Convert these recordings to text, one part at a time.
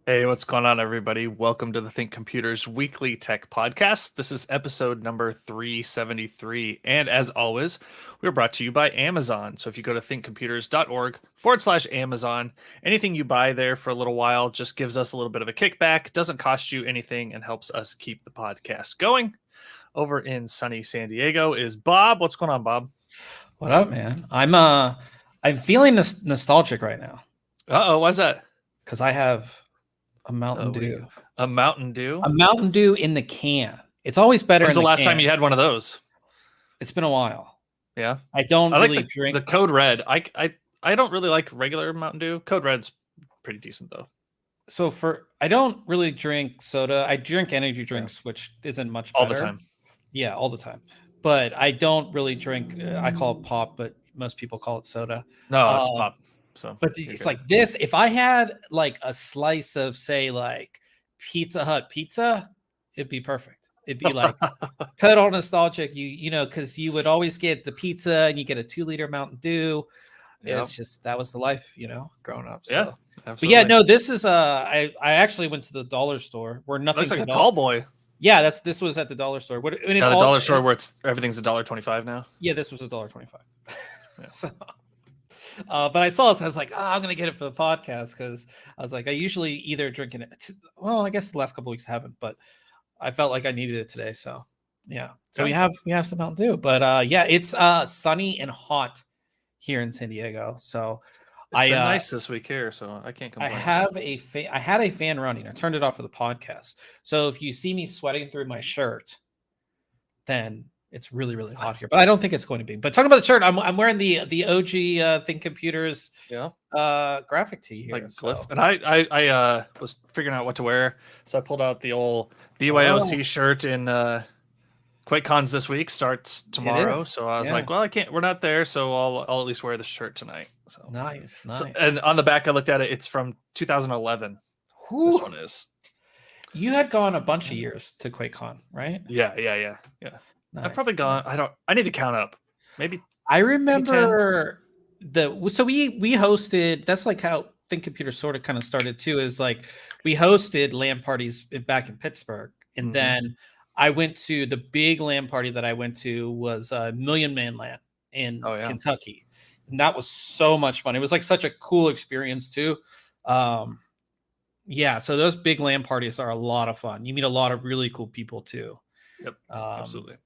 Hey, what's going on, everybody? Welcome to the ThinkComputers Weekly Tech Podcast. This is episode number 373. And as always, we're brought to you by Amazon. So if you go to thinkcomputers.org/Amazon, anything you buy there for a little while just gives us a little bit of a kickback, doesn't cost you anything, and helps us keep the podcast going. Over in sunny San Diego is Bob. What's going on, Bob? What up, man? I'm feeling nostalgic right now. Uh-oh, why's that? Because I have a Mountain Dew. A Mountain Dew? A Mountain Dew in the can. It's always better. When's the last time you had one of those? It's been a while. Yeah. I don't really drink the Code Red. I don't really like regular Mountain Dew. Code Red's pretty decent though. So I don't really drink soda. I drink energy drinks, which isn't much better. All the time. Yeah, all the time. But I don't really drink. I call it pop, but most people call it soda. No, it's pop. So, but it's like this. If I had like a slice of, say, like Pizza Hut pizza, it'd be perfect. It'd be like total nostalgic. You know, because you would always get the pizza and you get a 2-liter Mountain Dew. Yep. It's just that was the life, you know, growing up. So. Yeah, absolutely. But yeah, no, this is I actually went to the dollar store where nothing. Looks like a tall boy. Yeah, this was at the dollar store. The dollar store where everything's $1.25 now. Yeah, this was $1.25. Yeah. So. But I saw it. So I was like, I'm going to get it for the podcast because I was like, I usually either drink it. Well, I guess the last couple of weeks I haven't, but I felt like I needed it today. So yeah. So we have some Mountain Dew, but yeah, it's sunny and hot here in San Diego. So it's been nice this week here, so I can't complain. I had a fan running. I turned it off for the podcast. So if you see me sweating through my shirt, then it's really, really hot here, but I don't think it's going to be. But talking about the shirt, I'm wearing the OG ThinkComputers graphic tee here. Like Glyph. And I was figuring out what to wear, so I pulled out the old BYOC shirt in QuakeCons this week. Starts tomorrow, so I was like, well, we're not there, so I'll at least wear the shirt tonight. So nice. So, and on the back, I looked at it. It's from 2011. Whew. This one is. You had gone a bunch of years to QuakeCon, right? Yeah. Nice. I've probably gone. I need to count up. Maybe I remember so we hosted. That's like how ThinkComputers sort of kind of started too. Is like we hosted LAN parties back in Pittsburgh, and then I went to the big LAN party that I went to was Million Man LAN in Kentucky, and that was so much fun. It was like such a cool experience too. Yeah, so those big LAN parties are a lot of fun. You meet a lot of really cool people too. Yep, absolutely.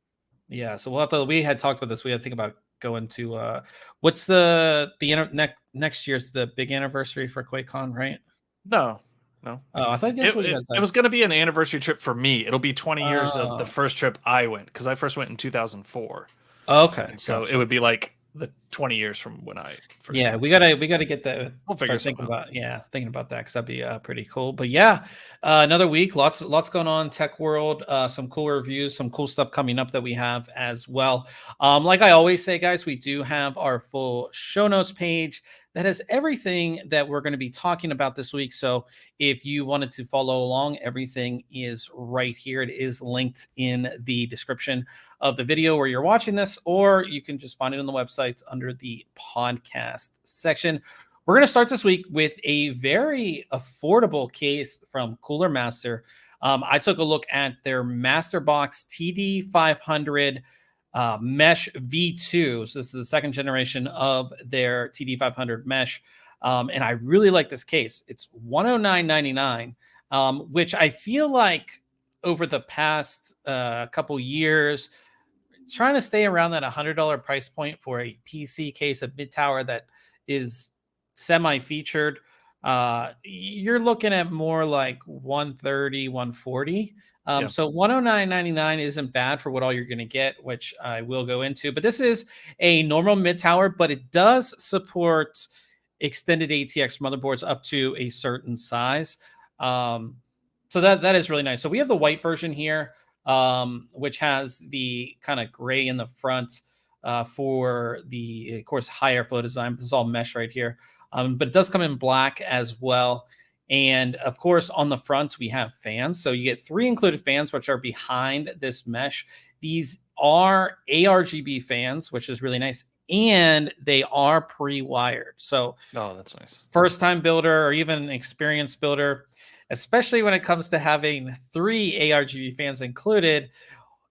Yeah, so we had talked about this. We had to think about going to what's the next year's the big anniversary for QuakeCon, right? No. Oh, I thought that's what you guys said. It was going to be an anniversary trip for me. It'll be 20 years of the first trip I went, because I first went in 2004. Okay, and so it would be like the 20 years from when I first. Yeah, went. we gotta get that. We'll thinking about that because that'd be pretty cool. But yeah, another week, lots going on tech world. Some cool reviews, some cool stuff coming up that we have as well. Like I always say, guys, we do have our full show notes page that has everything that we're going to be talking about this week. So if you wanted to follow along, everything is right here. It is linked in the description of the video where you're watching this, or you can just find it on the website under the podcast section. We're going to start this week with a very affordable case from Cooler Master. I took a look at their MasterBox TD500 Mesh V2. So this is the second generation of their TD500 Mesh. And I really like this case. It's $109.99, which I feel like over the past couple years, trying to stay around that $100 price point for a PC case of mid tower that is semi-featured. You're looking at more like 130, 140. So 109.99 isn't bad for what all you're going to get, which I will go into. But this is a normal mid tower, but it does support extended ATX motherboards up to a certain size. So that is really nice. So we have the white version here, which has the kind of gray in the front for the, of course, higher flow design. This is all mesh right here. But it does come in black as well. And of course, on the front, we have fans. So you get 3 included fans, which are behind this mesh. These are ARGB fans, which is really nice. And they are pre-wired. So that's nice. First time builder or even experienced builder, especially when it comes to having 3 ARGB fans included,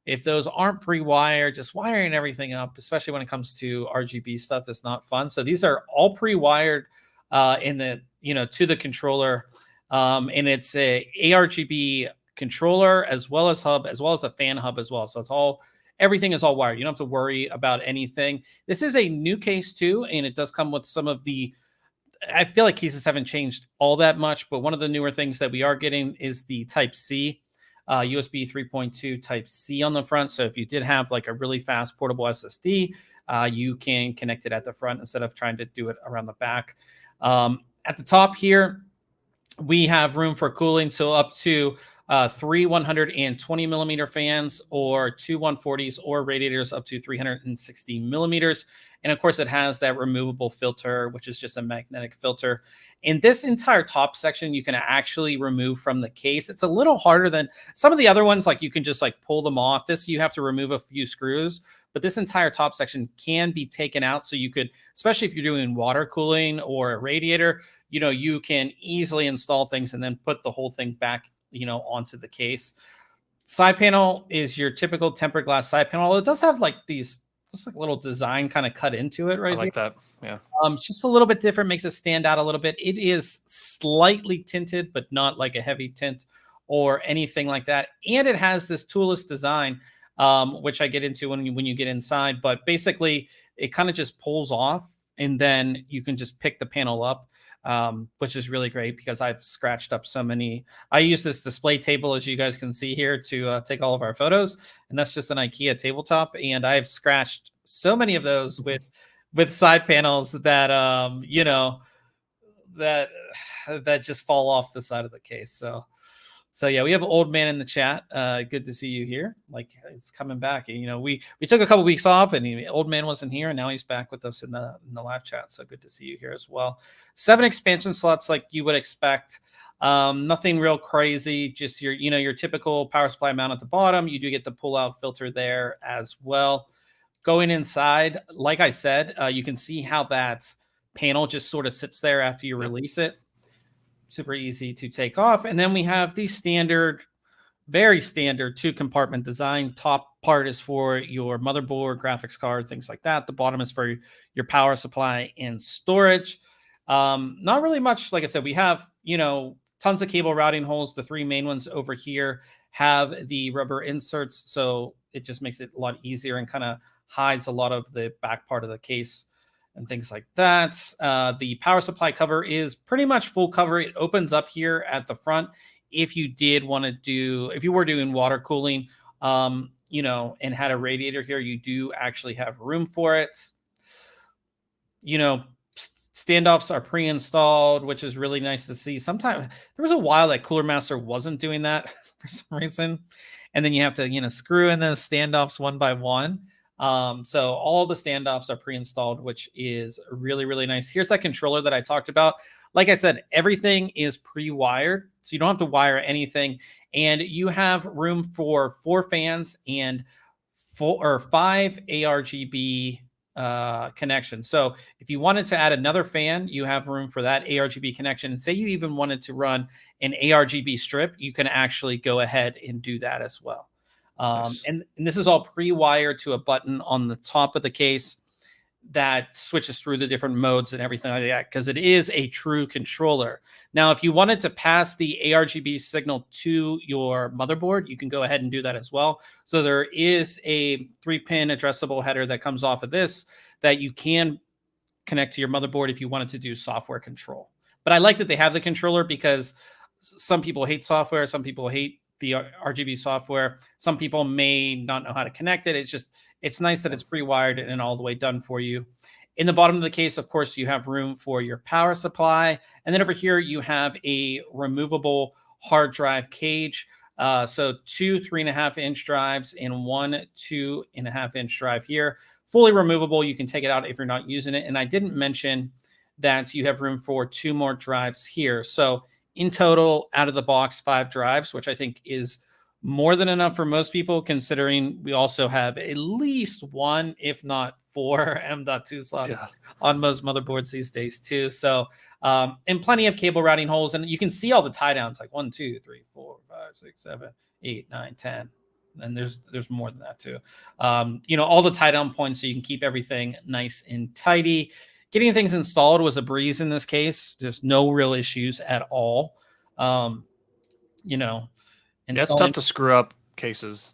if those aren't pre-wired, just wiring everything up, especially when it comes to RGB stuff, is not fun. So these are all pre-wired in the, to the controller. And it's a ARGB controller as well as hub, as well as a fan hub as well. So it's all, everything is all wired. You don't have to worry about anything. This is a new case too, and it does come with some of the, I feel like cases haven't changed all that much, but one of the newer things that we are getting is the Type-C, USB 3.2 Type-C on the front. So if you did have like a really fast portable SSD, you can connect it at the front instead of trying to do it around the back. At the top here, we have room for cooling. So up to 3 120 millimeter fans or 2 140s or radiators up to 360 millimeters. And of course, it has that removable filter, which is just a magnetic filter. In this entire top section, you can actually remove from the case. It's a little harder than some of the other ones. Like you can just like pull them off. This, you have to remove a few screws, but this entire top section can be taken out. So you could, especially if you're doing water cooling or a radiator, you can easily install things and then put the whole thing back, onto the case. Side panel is your typical tempered glass side panel. It does have like these, just like little design kind of cut into it, right? I like that. Yeah. It's just a little bit different, makes it stand out a little bit. It is slightly tinted, but not like a heavy tint or anything like that. And it has this toolless design, which I get into when you get inside. But basically, it kind of just pulls off, and then you can just pick the panel up, which is really great because I've scratched up so many. I use this display table, as you guys can see here, to take all of our photos, and that's just an IKEA tabletop. And I've scratched so many of those with side panels that that just fall off the side of the case. So yeah, we have an old man in the chat. Good to see you here. Like, it's coming back. We took a couple weeks off, and old man wasn't here, and now he's back with us in the live chat. So good to see you here as well. 7 expansion slots, like you would expect. Nothing real crazy. Just your typical power supply mount at the bottom. You do get the pull-out filter there as well. Going inside, like I said, you can see how that panel just sort of sits there after you release it. Super easy to take off. And then we have the standard, very standard 2-compartment design. Top part is for your motherboard, graphics card, things like that. The bottom is for your power supply and storage. Not really much. Like I said, we have, tons of cable routing holes. The 3 main ones over here have the rubber inserts. So it just makes it a lot easier and kind of hides a lot of the back part of the case and things like that. The power supply cover is pretty much full cover. It opens up here at the front. If you did want to do, if you were doing water cooling, and had a radiator here, you do actually have room for it. Standoffs are pre-installed, which is really nice to see. Sometimes there was a while that Cooler Master wasn't doing that for some reason. And then you have to, screw in those standoffs one by one. So all the standoffs are pre-installed, which is really, really nice. Here's that controller that I talked about. Like I said, everything is pre-wired, so you don't have to wire anything. And you have room for 4 fans and 5 ARGB connections. So if you wanted to add another fan, you have room for that ARGB connection. And say you even wanted to run an ARGB strip, you can actually go ahead and do that as well. Nice. And this is all pre-wired to a button on the top of the case. that switches through the different modes and everything like that, because it is a true controller. Now, if you wanted to pass the ARGB signal to your motherboard, you can go ahead and do that as well. So there is a 3-pin addressable header that comes off of this that you can connect to your motherboard if you wanted to do software control. But I like that they have the controller, because some people hate software, some people hate the RGB software, some people may not know how to connect it. It's nice that it's pre-wired and all the way done for you. In the bottom of the case, of course, you have room for your power supply. And then over here, you have a removable hard drive cage. So 2 3.5-inch drives and 1 2.5-inch drive here. Fully removable. You can take it out if you're not using it. And I didn't mention that you have room for 2 more drives here. So in total, out of the box, 5 drives, which I think is more than enough for most people, considering we also have at least 1, if not 4 M.2 slots on most motherboards these days too. So, and plenty of cable routing holes. And you can see all the tie downs, like 1, 2, 3, 4, 5, 6, 7, 8, 9, 10. And there's more than that too. All the tie down points, so you can keep everything nice and tidy. Getting things installed was a breeze in this case. There's no real issues at all. It's tough to screw up cases,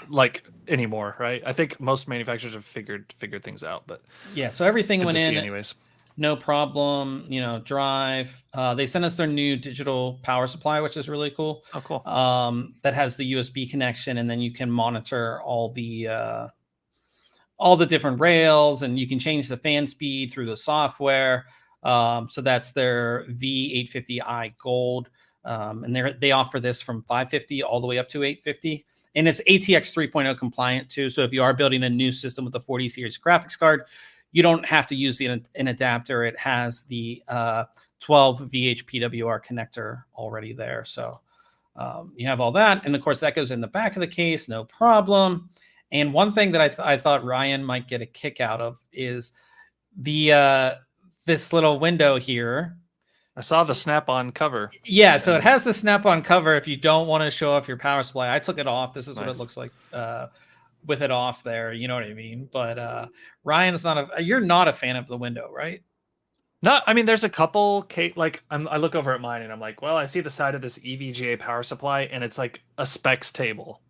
like anymore, right? I think most manufacturers have figured things out, but so everything went in anyways. No problem. Drive. They sent us their new digital power supply, which is really cool. Oh, cool. That has the USB connection, and then you can monitor all the different rails, and you can change the fan speed through the software. So that's their V850i Gold. And they offer this from 550 all the way up to 850. And it's ATX 3.0 compliant too. So if you are building a new system with a 40 series graphics card, you don't have to use an adapter. It has the 12 VHPWR connector already there. So you have all that. And of course, that goes in the back of the case, no problem. And one thing that I thought Ryan might get a kick out of is this little window here. I saw the snap-on cover. Yeah, so it has the snap-on cover if you don't want to show off your power supply. I took it off. This is nice. What it looks like with it off there. You know what I mean? But Ryan's you're not a fan of the window, right? No, I mean, there's a couple, I look over at mine and I'm like, well, I see the side of this EVGA power supply and it's like a specs table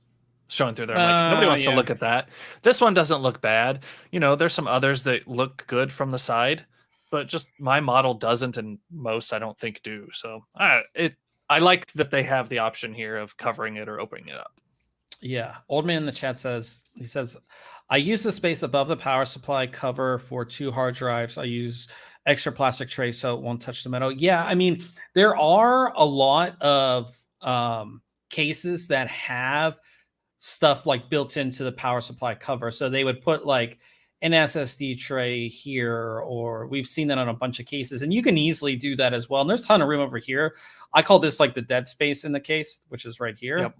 showing through there. I'm like, nobody wants to look at that. This one doesn't look bad. There's some others that look good from the side, but just my model doesn't, and most I don't think do. So I like that they have the option here of covering it or opening it up. Yeah. Old Man in the chat says, I use the space above the power supply cover for 2 hard drives. I use extra plastic tray so it won't touch the metal. Yeah. I mean, there are a lot of cases that have stuff like built into the power supply cover. So they would put like an SSD tray here, or we've seen that on a bunch of cases, and you can easily do that as well. And there's a ton of room over here. I call this like the dead space in the case, which is right here. Yep.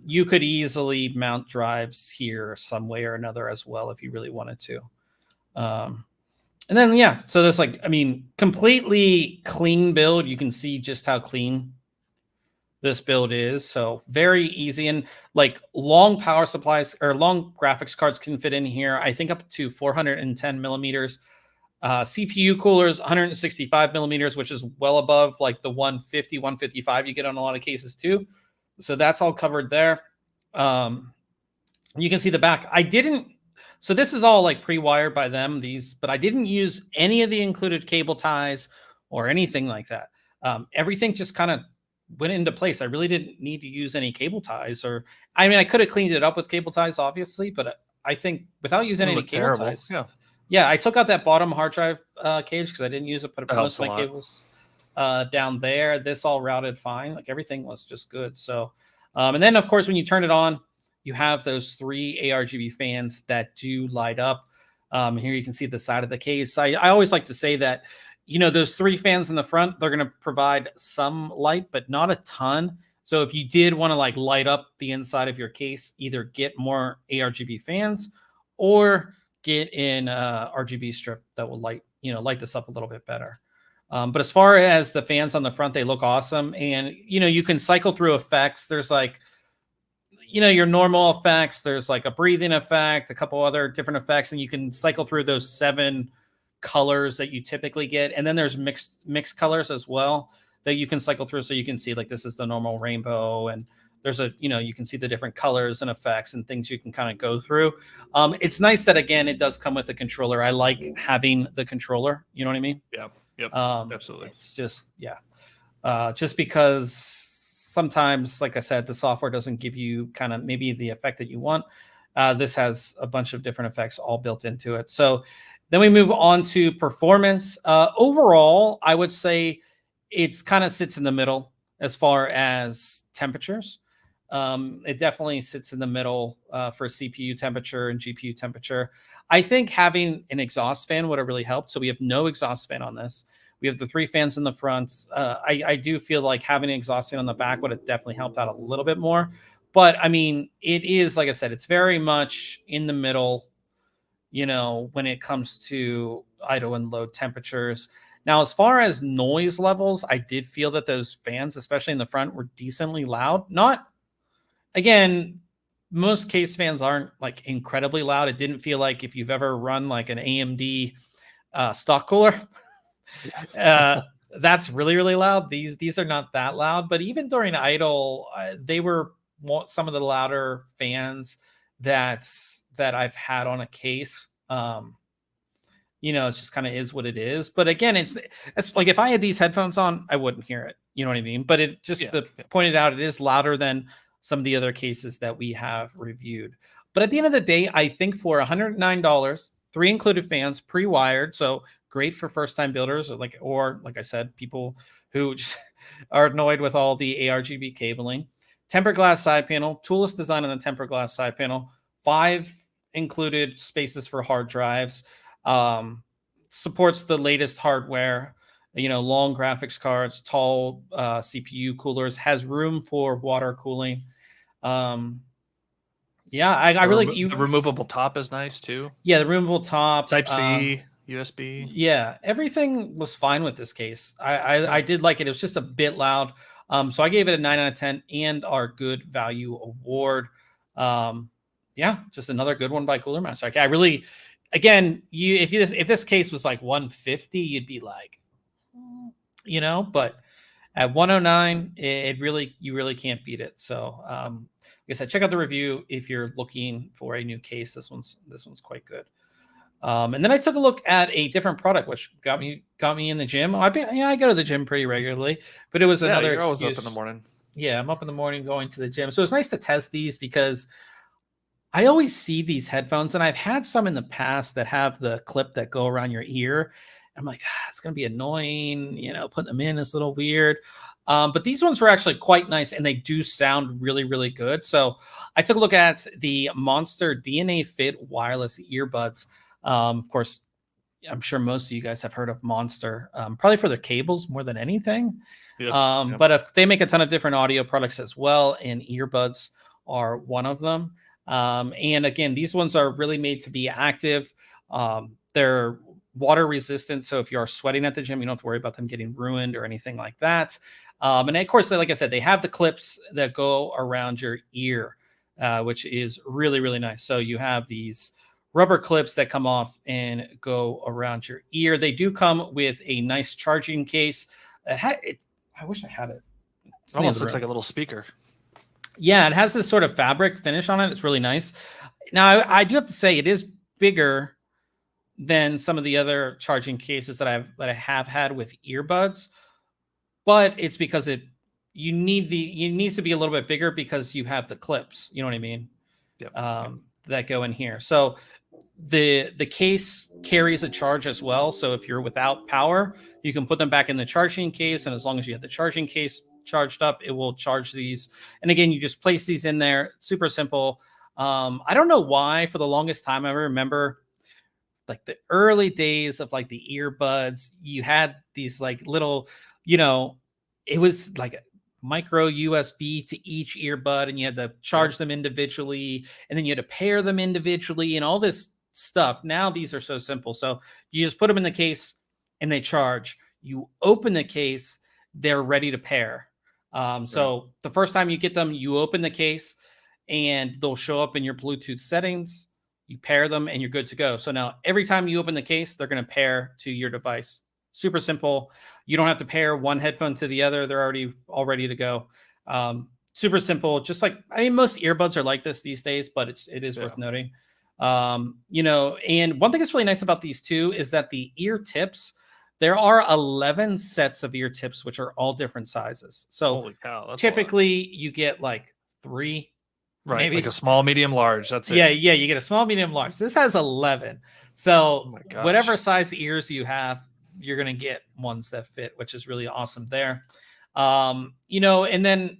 You could easily mount drives here some way or another as well if you really wanted to. And then, so this completely clean build. You can see just how clean this build is. So very easy, and like long power supplies or long graphics cards can fit in here. I think up to 410 millimeters. CPU coolers, 165 millimeters, which is well above like the 150, 155 you get on a lot of cases too. So that's all covered there. You can see the back. So this is all like pre-wired by them, but I didn't use any of the included cable ties or anything like that. Everything just kind of went into place. I really didn't need to use any cable ties, I could have cleaned it up with cable ties, obviously, but I think without using any cable ties. Yeah, I took out that bottom hard drive cage because I didn't use it, but most of my cables down there. This all routed fine. Like everything was just good. So, and then of course, when you turn it on, you have those 3 ARGB fans that do light up. Here you can see the side of the case. I always like to say that, those 3 fans in the front, they're going to provide some light, but not a ton. So if you did want to like light up the inside of your case, either get more ARGB fans or get an RGB strip that will light this up a little bit better. But as far as the fans on the front, they look awesome. And, you can cycle through effects. There's like, your normal effects. There's like a breathing effect, a couple other different effects, and you can cycle through those 7 colors that you typically get. And then there's mixed colors as well that you can cycle through. So you can see like this is the normal rainbow, and there's you can see the different colors and effects and things you can kind of go through. It's nice that, again, it does come with a controller. I like having the controller. You know what I mean? Yeah. Yep. Absolutely. It's just, just because sometimes, like I said, the software doesn't give you kind of maybe the effect that you want. This has a bunch of different effects all built into it. So then we move on to performance. Overall, I would say it's kind of sits in the middle as far as temperatures. It definitely sits in the middle for CPU temperature and GPU temperature. I think having an exhaust fan would have really helped. So we have no exhaust fan on this. We have the 3 fans in the front. I do feel like having an exhaust fan on the back would have definitely helped out a little bit more. But I mean, it is, like I said, it's very much in the middle, when it comes to idle and load temperatures. Now, as far as noise levels, I did feel that those fans, especially in the front, were decently loud. Again, most case fans aren't like incredibly loud. It didn't feel like, if you've ever run like an AMD stock cooler, that's really, really loud. These are not that loud, but even during idle, they were some of the louder fans that I've had on a case. It just kind of is what it is. But again, it's like if I had these headphones on, I wouldn't hear it. You know what I mean? But it just to point it out, it is louder than some of the other cases that we have reviewed. But at the end of the day, I think for $109, 3 included fans, pre-wired, so great for first-time builders, or like I said, people who just are annoyed with all the ARGB cabling. Tempered glass side panel, toolless design on the tempered glass side panel, 5 included spaces for hard drives. Supports the latest hardware, long graphics cards, tall CPU coolers, has room for water cooling. I really the removable top is nice too. Yeah, the removable top, Type C, USB. Yeah, everything was fine with this case. I did like it. It was just a bit loud. So I gave it a 9 out of 10 and our good value award. Just another good one by Cooler Master. I really, again, if this case was like 150, you'd be like, but at 109, you really can't beat it. So, like I said, check out the review if you're looking for a new case. This one's quite good. And then I took a look at a different product, which got me in the gym. I go to the gym pretty regularly, but it was another excuse. You're always up in the morning. Yeah, I'm up in the morning going to the gym. So it's nice to test these because I always see these headphones, and I've had some in the past that have the clip that go around your ear. I'm like, it's going to be annoying, putting them in is a little weird. But these ones were actually quite nice, and they do sound really, really good. So I took a look at the Monster DNA Fit wireless earbuds. Of course, I'm sure most of you guys have heard of Monster, probably for their cables more than anything. Yep. But if they make a ton of different audio products as well, and earbuds are one of them. And again, these ones are really made to be active. They're water resistant. So if you are sweating at the gym, you don't have to worry about them getting ruined or anything like that. And of course, like I said, they have the clips that go around your ear, which is really, really nice. So you have these rubber clips that come off and go around your ear. They do come with a nice charging case. I wish I had it. It almost looks like a little speaker. Yeah, it has this sort of fabric finish on it. It's really nice. Now, I do have to say it is bigger than some of the other charging cases that I have had with earbuds, but it's because it needs to be a little bit bigger because you have the clips. You know what I mean? Yep. That go in here. So the case carries a charge as well. So if you're without power, you can put them back in the charging case, and as long as you have the charging case charged up, it will charge these. And again, you just place these in there. Super simple. I don't know why for the longest time, I remember like the early days of like the earbuds, you had these like little, it was like a micro USB to each earbud, and you had to charge them individually, and then you had to pair them individually and all this stuff. Now these are so simple. So you just put them in the case and they charge. You open the case, they're ready to pair. So the first time you get them, you open the case and they'll show up in your Bluetooth settings. You pair them and you're good to go. So now every time you open the case, they're going to pair to your device. Super simple. You don't have to pair one headphone to the other. They're already all ready to go. Super simple. Just like, I mean, most earbuds are like this these days, but it is worth noting. You know, and one thing that's really nice about these two is that the ear tips, there are 11 sets of ear tips, which are all different sizes. So holy cow, that's typically you get like 3. Right, maybe. like a small, medium, large. That's it. Yeah, you get a small, medium, large. This has 11. So whatever size ears you have, you're going to get ones that fit, which is really awesome there. You know, and then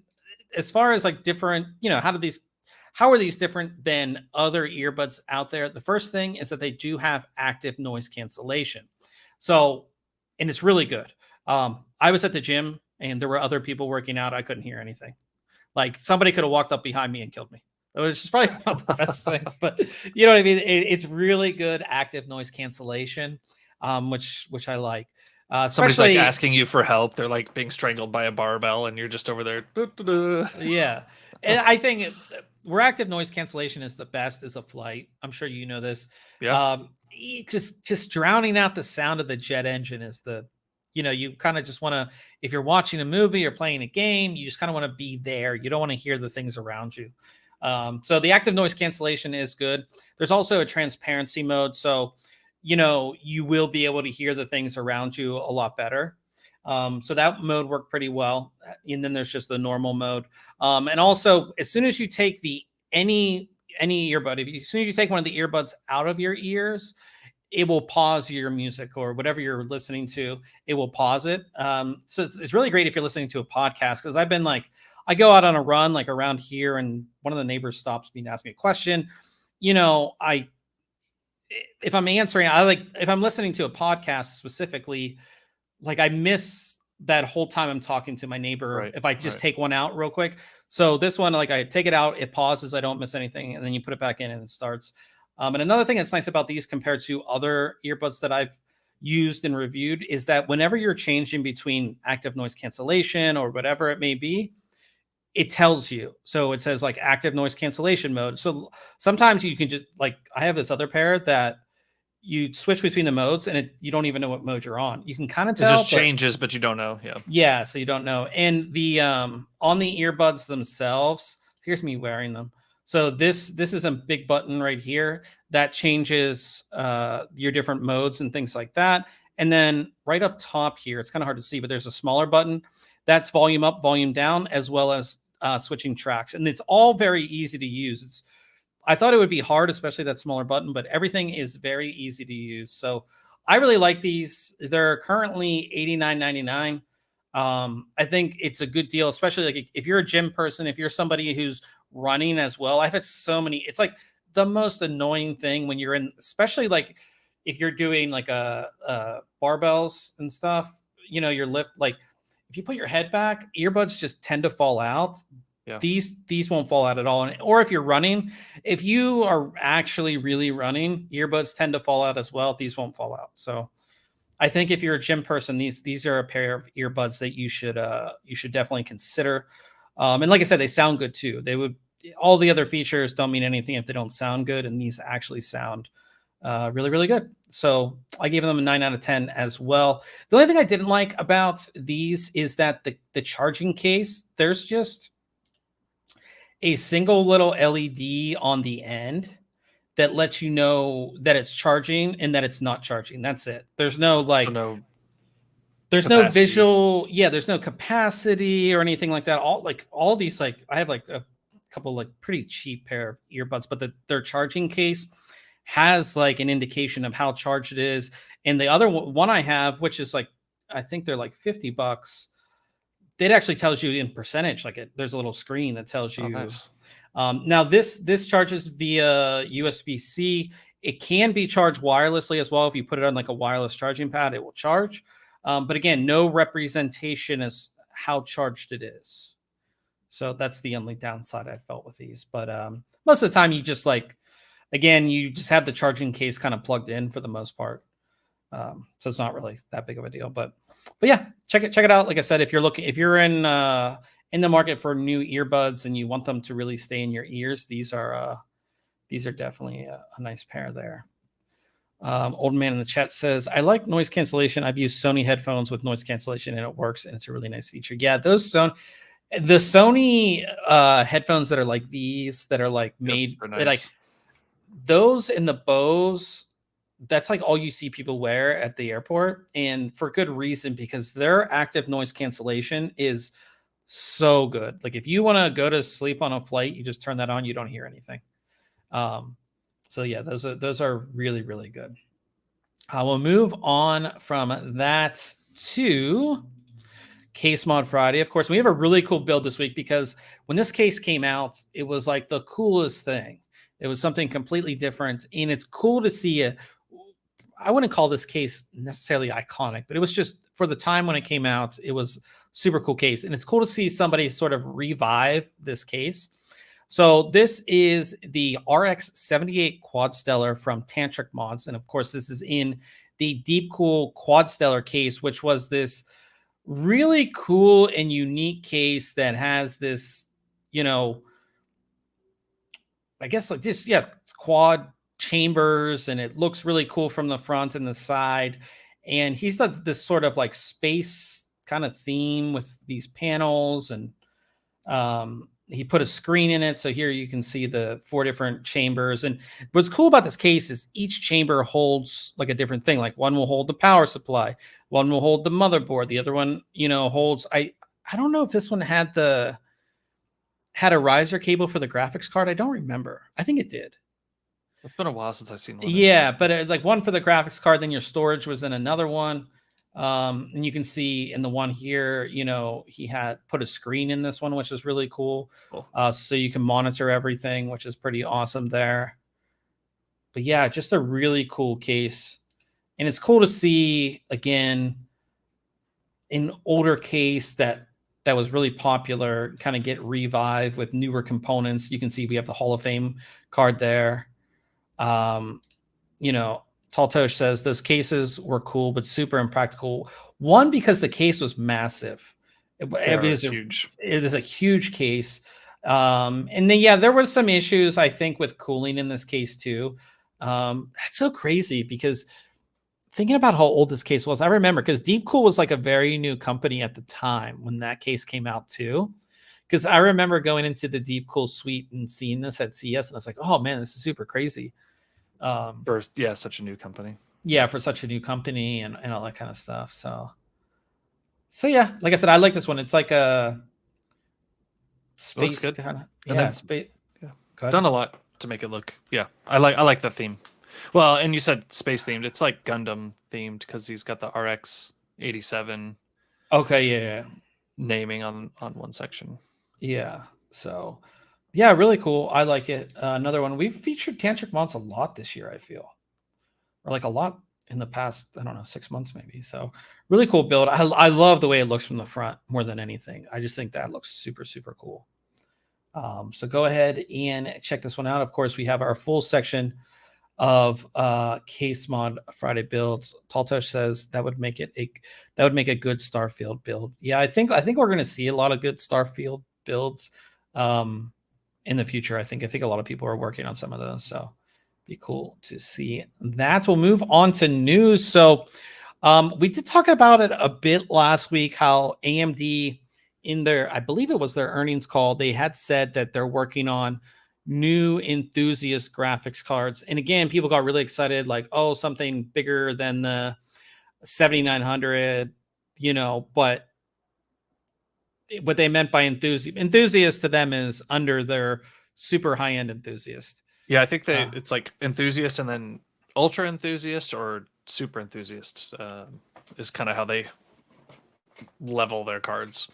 as far as like different, you know, how are these different than other earbuds out there? The first thing is that they do have active noise cancellation. So, and it's really good. I was at the gym and there were other people working out. I couldn't hear anything. Like somebody could have walked up behind me and killed me. Which is probably not the best thing, but you know what I mean? It's really good active noise cancellation, which I like. Somebody's like asking you for help. They're like being strangled by a barbell and you're just over there. Yeah. And I think where active noise cancellation is the best is a flight. I'm sure you know this. Yeah. Just drowning out the sound of the jet engine is you know, you kind of just want to, if you're watching a movie or playing a game, you just kind of want to be there. You don't want to hear the things around you. So the active noise cancellation is good. There's also a transparency mode. So, you know, you will be able to hear the things around you a lot better. So that mode worked pretty well. And then there's just the normal mode. And also as soon as you take any earbud, as soon as you take one of the earbuds out of your ears, it will pause your music or whatever you're listening to. It will pause it. So it's really great if you're listening to a podcast, because I've been like, I go out on a run like around here and one of the neighbors stops me and asks me a question. You know, if I'm answering, if I'm listening to a podcast specifically, like I miss that whole time I'm talking to my neighbor. If I just take one out real quick. So this one, like I take it out, it pauses, I don't miss anything. And then you put it back in and it starts. And another thing that's nice about these compared to other earbuds that I've used and reviewed is that whenever you're changing between active noise cancellation or whatever it may be, it tells you. So it says like active noise cancellation mode. So sometimes you can just like, I have this other pair that you switch between the modes and you don't even know what mode you're on. You can kind of tell. It just changes, but you don't know. Yeah. Yeah. So you don't know. And the, on the earbuds themselves, here's me wearing them. So this is a big button right here that changes your different modes and things like that. And then right up top here, it's kind of hard to see, but there's a smaller button that's volume up, volume down, as well as switching tracks. And it's all very easy to use. I thought it would be hard, especially that smaller button, but everything is very easy to use. So I really like these. They're currently $89.99. I think it's a good deal, especially like if you're a gym person, if you're somebody who's running as well. I've had so many, it's like the most annoying thing when you're in, especially like if you're doing like barbells and stuff, you know, your lift, like if you put your head back, earbuds just tend to fall out. Yeah. These won't fall out at all. Or if you're running, if you are actually really running, earbuds tend to fall out as well. These won't fall out. So I think if you're a gym person, these are a pair of earbuds that you should definitely consider. And like I said, they sound good too. All the other features don't mean anything if they don't sound good, and these actually sound really, really good. So I gave them a 9 out of 10 as well. The only thing I didn't like about these is that the charging case, there's just a single little LED on the end that lets you know that it's charging and that it's not charging. That's it. There's no there's capacity. No visual. Yeah, there's no capacity or anything like that. All these, like I have like a couple like pretty cheap pair of earbuds, but their charging case has like an indication of how charged it is. And the other one I have, which is like, I think they're like $50. It actually tells you in percentage, there's a little screen that tells you. Oh, nice. Now this charges via USB-C. It can be charged wirelessly as well. If you put it on like a wireless charging pad, it will charge. But again, no representation as how charged it is. So that's the only downside I felt with these. But most of the time you just you just have the charging case kind of plugged in for the most part. So it's not really that big of a deal, but yeah, check it out. Like I said, if you're in in the market for new earbuds and you want them to really stay in your ears, these are definitely a nice pair there. Old man in the chat says, I like noise cancellation. I've used Sony headphones with noise cancellation and it works, and it's a really nice feature. Yeah, the Sony headphones that are like these, that are like made, nice. like those and the Bose, that's like all you see people wear at the airport, and for good reason, because their active noise cancellation is so good. Like if you want to go to sleep on a flight, you just turn that on, you don't hear anything. So yeah, those are really, really good. We'll move on from that to Case Mod Friday. Of course, we have a really cool build this week because when this case came out, it was like the coolest thing. It was something completely different, and it's cool to see I wouldn't call this case necessarily iconic, but it was just, for the time when it came out, it was super cool case, and it's cool to see somebody sort of revive this case. So this is the RX 78 Quad Stellar from Tantric Mods. And of course, this is in the Deep Cool Quad Stellar case, which was this really cool and unique case that has this, you know, I guess like just, yeah, quad chambers, and it looks really cool from the front and the side. And he's got this sort of like space kind of theme with these panels, and he put a screen in it. So here you can see the 4 different chambers. And what's cool about this case is each chamber holds like a different thing. Like one will hold the power supply, one will hold the motherboard, the other one, you know, holds, I don't know if this one had a riser cable for the graphics card. I don't remember. I think it did. It's been a while since I've seen one. Yeah, but like one for the graphics card, then your storage was in another one. And you can see in the one here, you know, he had put a screen in this one, which is really cool. So you can monitor everything, which is pretty awesome there. But yeah, just a really cool case. And it's cool to see, again, an older case that was really popular kind of get revived with newer components. You can see we have the Hall of Fame card there. You know, Taltosh says those cases were cool, but super impractical. One, because the case was massive. It is huge. It is a huge case. And then, yeah, there was some issues, I think, with cooling in this case too. That's so crazy because thinking about how old this case was, I remember because Deep Cool was like a very new company at the time when that case came out too. Because I remember going into the Deep Cool suite and seeing this at CS, and I was like, oh man, this is super crazy. For such a new company. Yeah, for such a new company and all that kind of stuff. So yeah, like I said, I like this one. It's like a space kind of space. Yeah, done a lot to make it look. Yeah, I like the theme. Well, and you said space themed. It's like Gundam themed because he's got the RX 87. Okay, yeah. Naming on one section. Yeah. So. Yeah, really cool. I like it. Another one. We've featured Tantric Mods a lot this year, I feel. Or like a lot in the past, I don't know, 6 months maybe. So really cool build. I love the way it looks from the front more than anything. I just think that looks super, super cool. So go ahead and check this one out. Of course, we have our full section of Case Mod Friday builds. Taltosh says that would make it a good Starfield build. Yeah, I think we're going to see a lot of good Starfield builds. In the future, I think a lot of people are working on some of those, so be cool to see that. We'll move on to news. So we did talk about it a bit last week, how AMD in their, I believe it was their earnings call, they had said that they're working on new enthusiast graphics cards. And again, people got really excited, like, oh, something bigger than the 7900, you know, but what they meant by enthusiast to them is under their super high-end enthusiast. Yeah, I think it's like enthusiast and then ultra enthusiast or super enthusiast is kind of how they level their cards.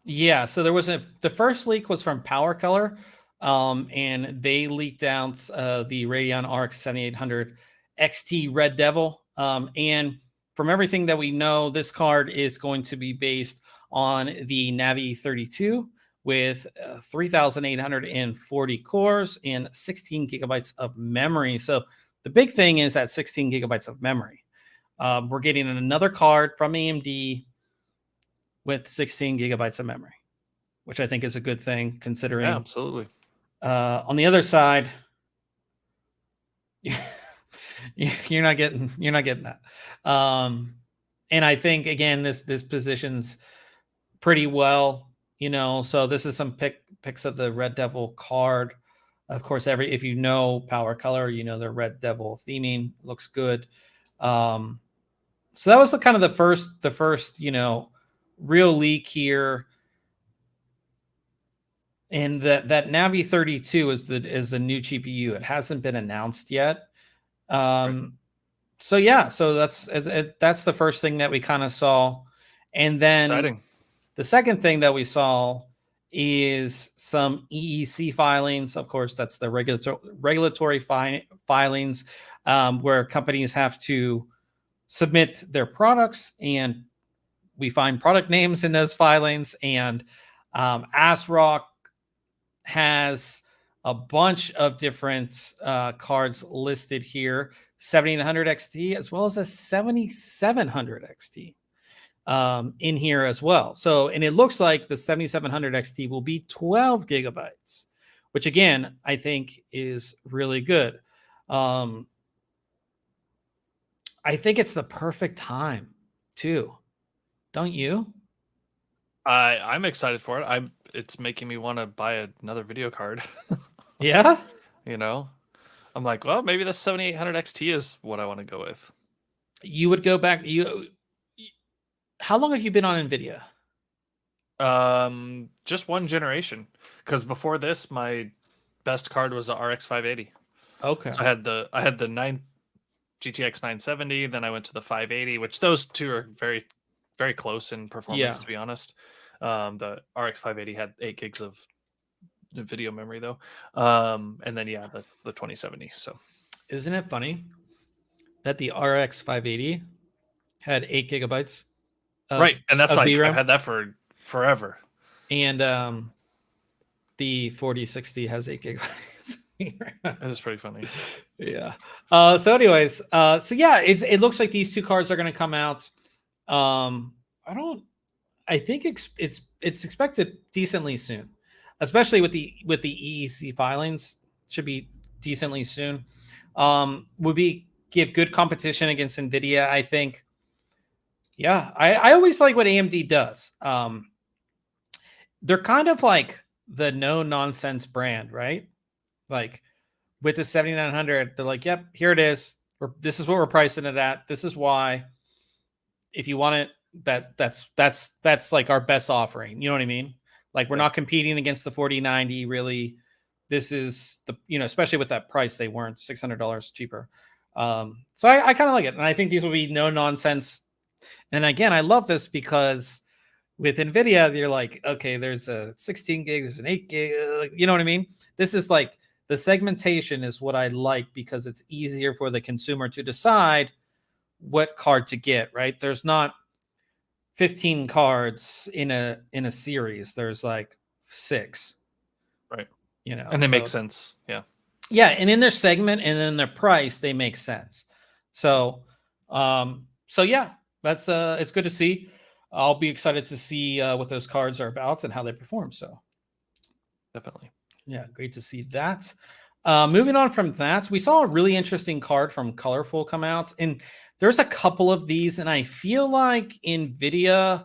Yeah, so there was the first leak was from Power Color, and they leaked out the Radeon RX 7800 XT Red Devil. And from everything that we know, this card is going to be based on the Navi 32 with 3,840 cores and 16 gigabytes of memory. So the big thing is that 16 gigabytes of memory. We're getting another card from AMD with 16 gigabytes of memory, which I think is a good thing considering. Yeah, absolutely. On the other side, you're not getting that. And I think again, this positions pretty well, so this is some pics of the Red Devil card. Of course, if you know Power Color, the Red Devil theming looks good. So that was the first real leak here. And that Navi 32 is the new GPU. It hasn't been announced yet. Right. So yeah, so that's the first thing that we kind of saw. And then the second thing that we saw is some EEC filings. Of course, that's the regulatory filings where companies have to submit their products, and we find product names in those filings. And ASRock has a bunch of different cards listed here, 7800 XT as well as a 7700 XT in here as well. So, and it looks like the 7700 XT will be 12 gigabytes, which again, I think is really good. I think it's the perfect time too. Don't you? I'm excited for it. It's making me want to buy another video card. Yeah. I'm like, well, maybe the 7800 XT is what I want to go with. You would go back. How long have you been on NVIDIA? Just one generation. Because before this, my best card was the RX 580. Okay. So I had the GTX 970. Then I went to the 580, which those two are very, very close in performance, to be honest. The RX 580 had 8 gigs of video memory though. And then the 2070. So isn't it funny that the RX 580 had 8 gigabytes? Right, and that's like VRAM. I've had that for forever. And the 4060 has 8 gigabytes. That is pretty funny. Yeah. So anyways, it looks like these two cards are going to come out. I think it's expected decently soon, especially with the EEC filings. Should be decently soon. Would give good competition against NVIDIA, I think. Yeah, I always like what AMD does. They're kind of like the no nonsense brand, right? Like with the 7900, they're like, yep, here it is. This is what we're pricing it at. This is why. If you want it, that's like our best offering. You know what I mean? Like we're not competing against the 4090 really. This is especially with that price, they weren't $600 cheaper. So I kind of like it. And I think these will be no nonsense. And again, I love this because with NVIDIA, you're like, okay, there's a 16 gigs, there's an 8 gig, you know what I mean? This is like the segmentation is what I like because it's easier for the consumer to decide what card to get, right? There's not 15 cards in a series. There's like 6. Right. And they make sense. Yeah. Yeah, and in their segment and in their price, they make sense. So yeah, that's it's good to see. I'll be excited to see what those cards are about and how they perform. So definitely. Yeah, great to see that. Moving on from that, we saw a really interesting card from Colorful come out, and there's a couple of these, and I feel like NVIDIA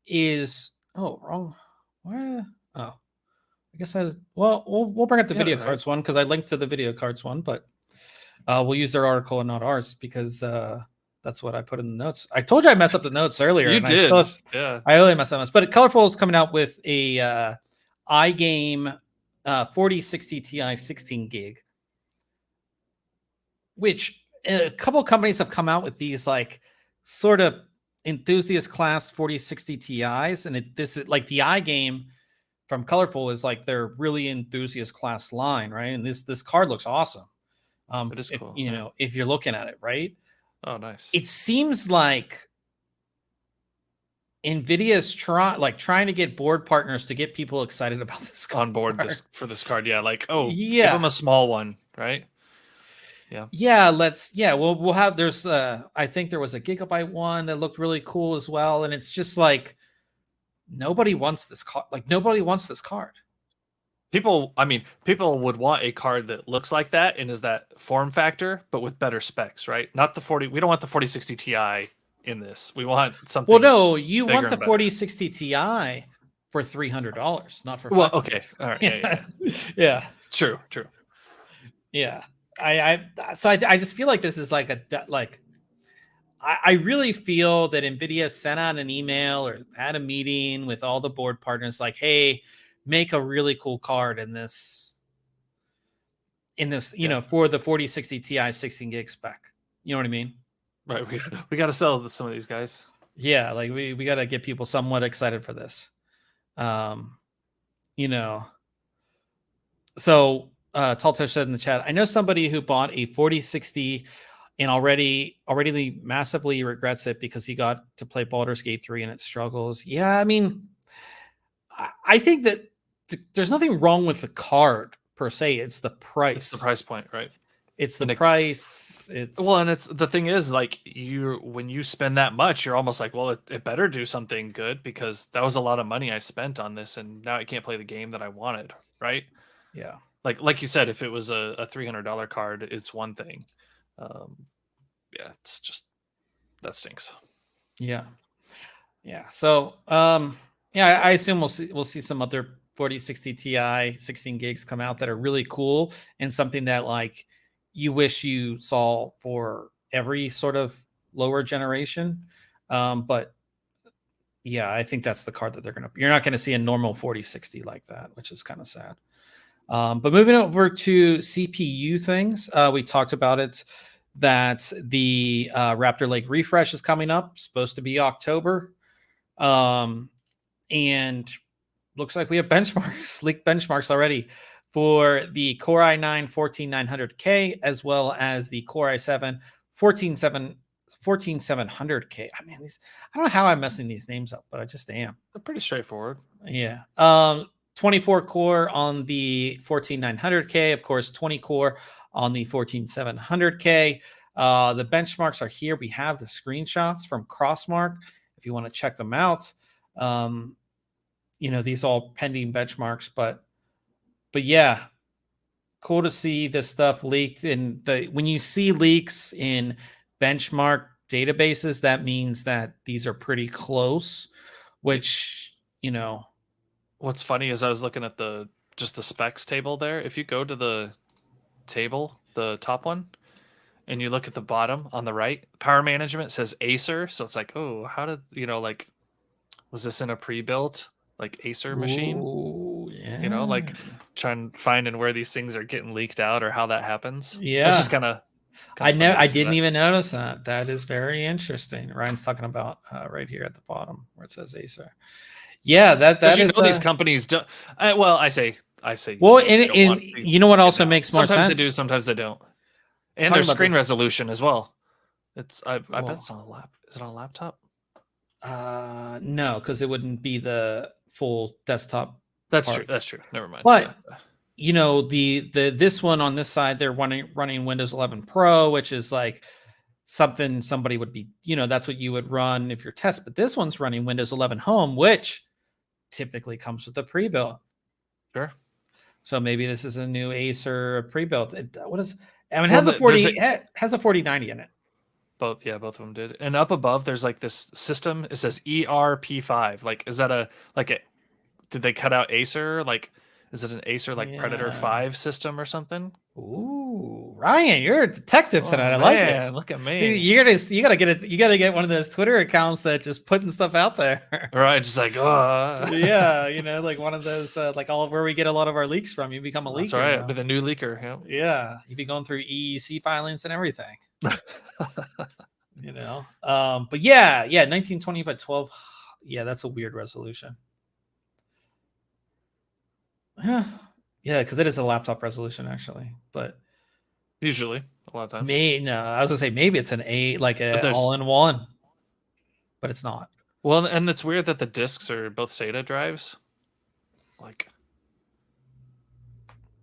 is wrong. Where? Oh, I guess we'll bring up the video cards one because I linked to the video cards one, but we'll use their article and not ours because that's what I put in the notes. I told you I messed up the notes earlier. You did. I really messed up. But Colorful is coming out with a iGame 4060 Ti 16 gig, which a couple of companies have come out with these like sort of enthusiast class 4060 Ti's, and this is like the iGame from Colorful is like their really enthusiast class line, right? And this card looks awesome. It is cool. If you're looking at it, right? Oh, nice. It seems like NVIDIA is trying to get board partners to get people excited about this card. On board for this card. Yeah. Like, give them a small one, right? Yeah. We'll have, there's I think there was a gigabyte one that looked really cool as well. And it's just like, nobody wants this card. Like nobody wants this card. People would want a card that looks like that and is that form factor, but with better specs, right? Not the 40. We don't want the 4060 Ti in this. We want something. Well, no, you want the better. 4060 Ti for $300, not for $500. Well, okay, all right, yeah. Yeah. True. Yeah, I just feel like this is like I really feel that NVIDIA sent out an email or had a meeting with all the board partners, like, hey, make a really cool card in this, you know, for the 4060 Ti 16 gig spec. You know what I mean? Right. We got to sell some of these guys. Yeah, like we got to get people somewhat excited for this. You know, so Talter said in the chat, I know somebody who bought a 4060 and already massively regrets it because he got to play Baldur's Gate 3 and it struggles. Yeah, I mean, I think that there's nothing wrong with the card per se. It's the price. It's the price point, right? It's the price. It's well, and it's the thing is, like, when you spend that much, you're almost like, well, it better do something good because that was a lot of money I spent on this, and now I can't play the game that I wanted, right? Yeah. Like you said, if it was a $300 card, it's one thing. Yeah, it's just that stinks. Yeah. So, yeah, I assume we'll see some other 4060 Ti 16 gigs come out that are really cool and something that like you wish you saw for every sort of lower generation. But yeah, I think that's the card that you're not gonna see a normal 4060 like that, which is kind of sad. But moving over to CPU things, we talked about it, that the Raptor Lake refresh is coming up, supposed to be October. And looks like we have benchmarks, leaked benchmarks already for the Core i9-14900K, as well as the Core i7 14700K. I mean, I don't know how I'm messing these names up, but I just am. They're pretty straightforward. Yeah. 24 core on the 14900K, of course, 20 core on the 14700K. The benchmarks are here. We have the screenshots from Crossmark if you want to check them out. You know, these all pending benchmarks, but yeah, cool to see this stuff leaked. And when you see leaks in benchmark databases, that means that these are pretty close, which, you know. What's funny is I was looking at just the specs table there. If you go to the table, the top one, and you look at the bottom on the right, power management says Acer. So it's like, oh, how did, like, was this in a pre-built like Acer machine? Ooh, yeah. Like finding where these things are getting leaked out or how that happens. Yeah. It's just kind of I didn't even notice that. That is very interesting. Ryan's talking about right here at the bottom where it says Acer. Yeah, that is. These companies don't. I say. Well, and you know what also makes more sense? Sometimes they do, sometimes they don't. And their screen resolution as well. I bet it's on a lap. Is it on a laptop? No, because it wouldn't be the full desktop. That's true. That's true. Never mind. But you know, this one on this side, they're running Windows 11 Pro, which is like something somebody would be, that's what you would run if you're test. But this one's running Windows 11 Home, which typically comes with a pre-built. Sure. So maybe this is a new Acer pre-built. It has a 4090 in it. Both of them did. And up above, there's like this system. It says ERP5. Like, is that did they cut out Acer? Like, is it an Acer Predator 5 system or something? Ooh, Ryan, you're a detective tonight. I like it. Look at me. You gotta get it. You gotta get one of those Twitter accounts that just putting stuff out there. Right, just like yeah, like one of those where we get a lot of our leaks from. You become a leaker. That's right. Be the new leaker. Yeah, you'd be going through EEC filings and everything. But yeah, 1920 by 12. Yeah, that's a weird resolution. Yeah, because it is a laptop resolution actually, but usually a lot of times. I was gonna say maybe it's an all-in-one, but it's not. Well, and it's weird that the discs are both SATA drives, like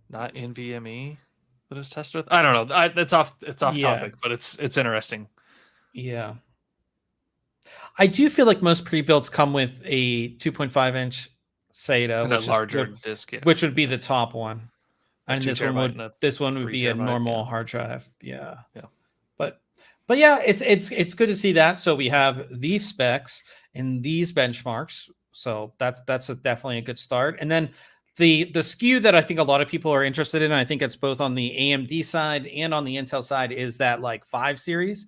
not NVMe that it's tested with. I don't know. It's off topic, but it's interesting. Yeah. I do feel like most pre-builds come with a 2.5-inch SATA, and a larger disk, which would be the top one. A And 2 terabyte and a this one would 3 be a terabyte, normal hard drive. Yeah. Yeah. But yeah, it's good to see that. So we have these specs and these benchmarks. So that's definitely a good start. And then the SKU that I think a lot of people are interested in, and I think it's both on the AMD side and on the Intel side, is that like 5 series.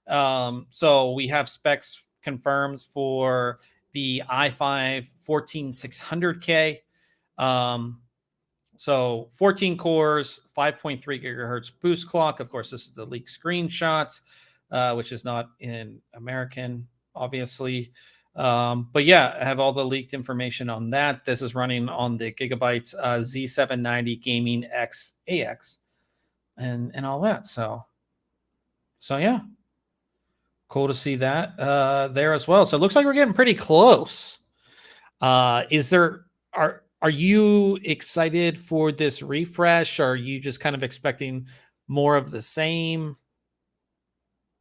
So we have specs confirmed for the i5-14600K. So 14 cores, 5.3 gigahertz boost clock. Of course, this is the leaked screenshots, which is not in American, obviously. But yeah, I have all the leaked information on that. This is running on the Gigabyte Z790 Gaming X AX and all that. So yeah, cool to see that there as well. So it looks like we're getting pretty close. Are you excited for this refresh? Or are you just kind of expecting more of the same?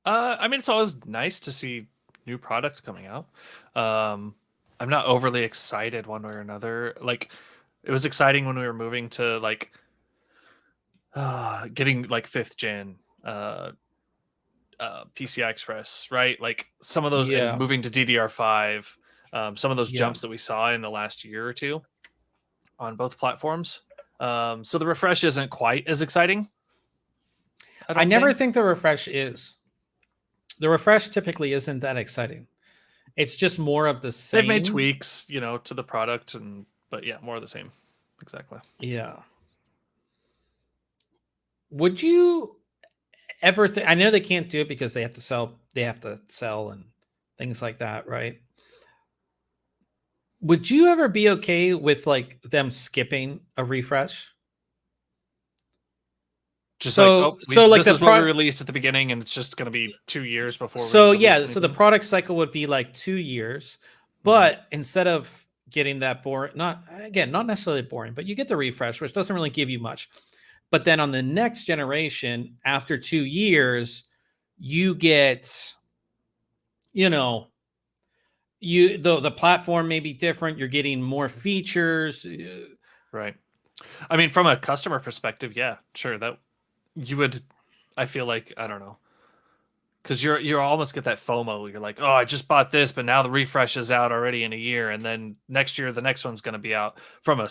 I mean, it's always nice to see new products coming out. I'm not overly excited one way or another. Like, it was exciting when we were moving to like getting like 5th gen PCI Express, right? Like some of those, and moving to DDR5. Some of those jumps that we saw in the last year or two on both platforms. So the refresh isn't quite as exciting. I never think the refresh is. The refresh typically isn't that exciting. It's just more of the same. They've made tweaks, to the product, but yeah, more of the same. Exactly. Yeah. Would you ever think? I know they can't do it because they have to sell. They have to sell and things like that, right? Would you ever be okay with like them skipping a refresh? Just this is what we released at the beginning, and it's just going to be 2 years before. So yeah, so the product cycle would be like 2 years, but instead of getting that boring, not necessarily boring, but you get the refresh, which doesn't really give you much. But then on the next generation, after 2 years, you get, the platform may be different. You're getting more features. Right. I mean, from a customer perspective, yeah, sure. That you would, I feel like, I don't know. Because you almost get that FOMO. You're like, oh, I just bought this, but now the refresh is out already in a year. And then next year, the next one's going to be out. From a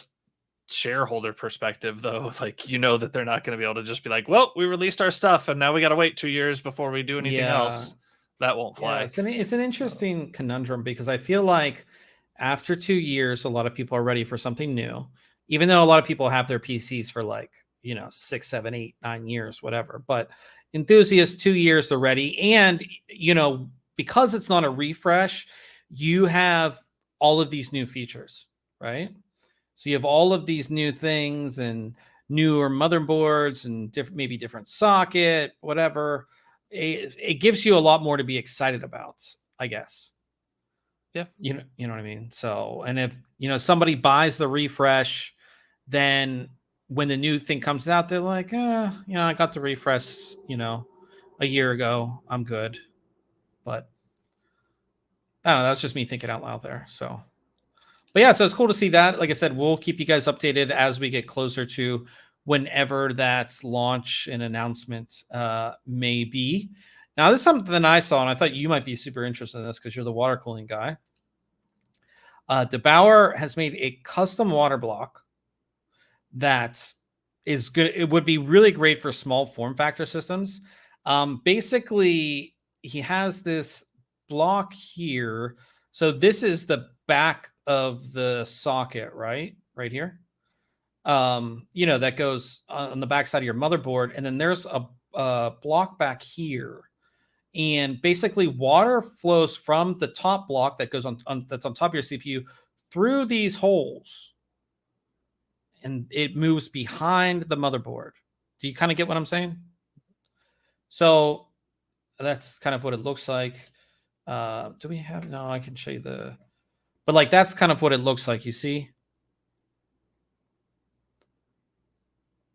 shareholder perspective, though, like, that they're not going to be able to just be like, well, we released our stuff and now we got to wait 2 years before we do anything else. That won't fly. Yeah, it's an interesting conundrum, because I feel like after 2 years, a lot of people are ready for something new, even though a lot of people have their PCs for like, 6, 7, 8, 9 years, whatever. But enthusiasts, 2 years, they're ready. And, because it's not a refresh, you have all of these new features, right? So you have all of these new things and newer motherboards and maybe different socket, whatever. It gives you a lot more to be excited about, I guess. Yeah. You know what I mean? So, and if, somebody buys the refresh, then when the new thing comes out, they're like, I got the refresh, a year ago. I'm good. But I don't know. That's just me thinking out loud there. So, but yeah, so it's cool to see that. Like I said, we'll keep you guys updated as we get closer to whenever that launch and announcement may be. Now, this is something I saw, and I thought you might be super interested in this because you're the water cooling guy. Der auer has made a custom water block that is good. It would be really great for small form factor systems. Basically, he has this block here. So this is the back of the socket, right here. That goes on the back side of your motherboard, and then there's a block back here, and basically water flows from the top block that goes on that's on top of your CPU through these holes, and it moves behind the motherboard. Do you kind of get what I'm saying? So that's kind of what it looks like. Do we have? No, I can show you but like that's kind of what it looks like. You see?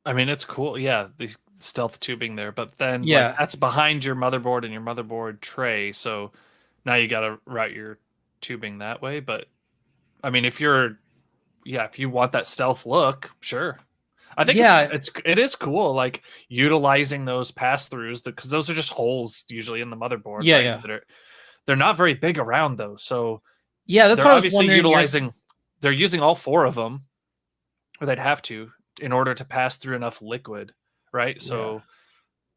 I mean, it's cool. Yeah, the stealth tubing there, but then like, that's behind your motherboard and your motherboard tray. So Now you got to route your tubing that way. But I mean, if you want that stealth look, sure. I think it is cool, like utilizing those pass throughs because those are just holes usually in the motherboard. Yeah, right? yeah. They're not very big around those, so yeah, that's they're what I was obviously wondering. utilizing. They're using all 4 of them, or they'd have to, in order to pass through enough liquid, right? So,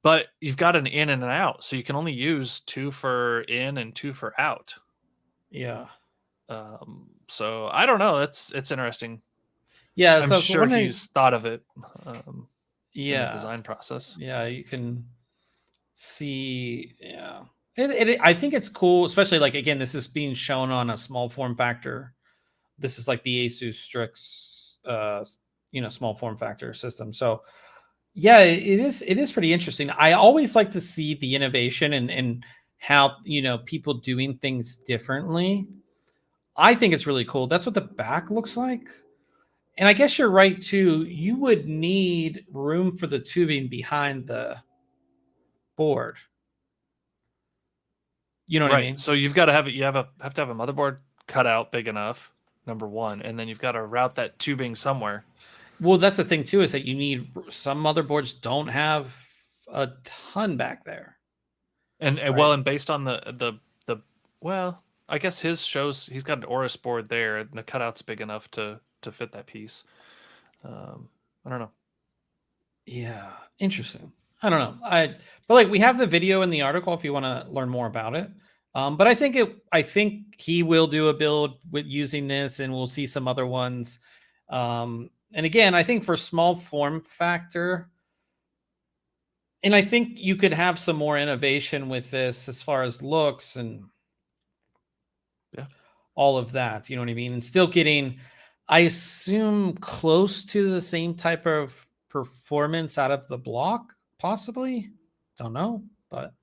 but you've got an in and an out, so you can only use 2 for in and 2 for out. Yeah. So I don't know. It's interesting. Yeah, I'm sure he's thought of it. In the design process. Yeah, you can see. Yeah, I think it's cool, especially like, again, this is being shown on a small form factor. This is like the Asus Strix, small form factor system. So yeah, it is pretty interesting. I always like to see the innovation and how, people doing things differently. I think it's really cool. That's what the back looks like. And I guess you're right too. You would need room for the tubing behind the board. You know what I mean? So you've got to have it. Have to have a motherboard cut out big enough, number one, and then you've got to route that tubing somewhere. Well, that's the thing too, is that you need, some motherboards don't have a ton back there. And right? Well, and based on the well, I guess his shows he's got an Aorus board there, and the cutout's big enough to fit that piece. I don't know. Yeah, interesting. I don't know. But like, we have the video in the article if you want to learn more about it. But I think he will do a build with using this, and we'll see some other ones. And again, I think for small form factor, and I think you could have some more innovation with this as far as looks and all of that. You know what I mean? And still getting, I assume, close to the same type of performance out of the block, possibly. Don't know, but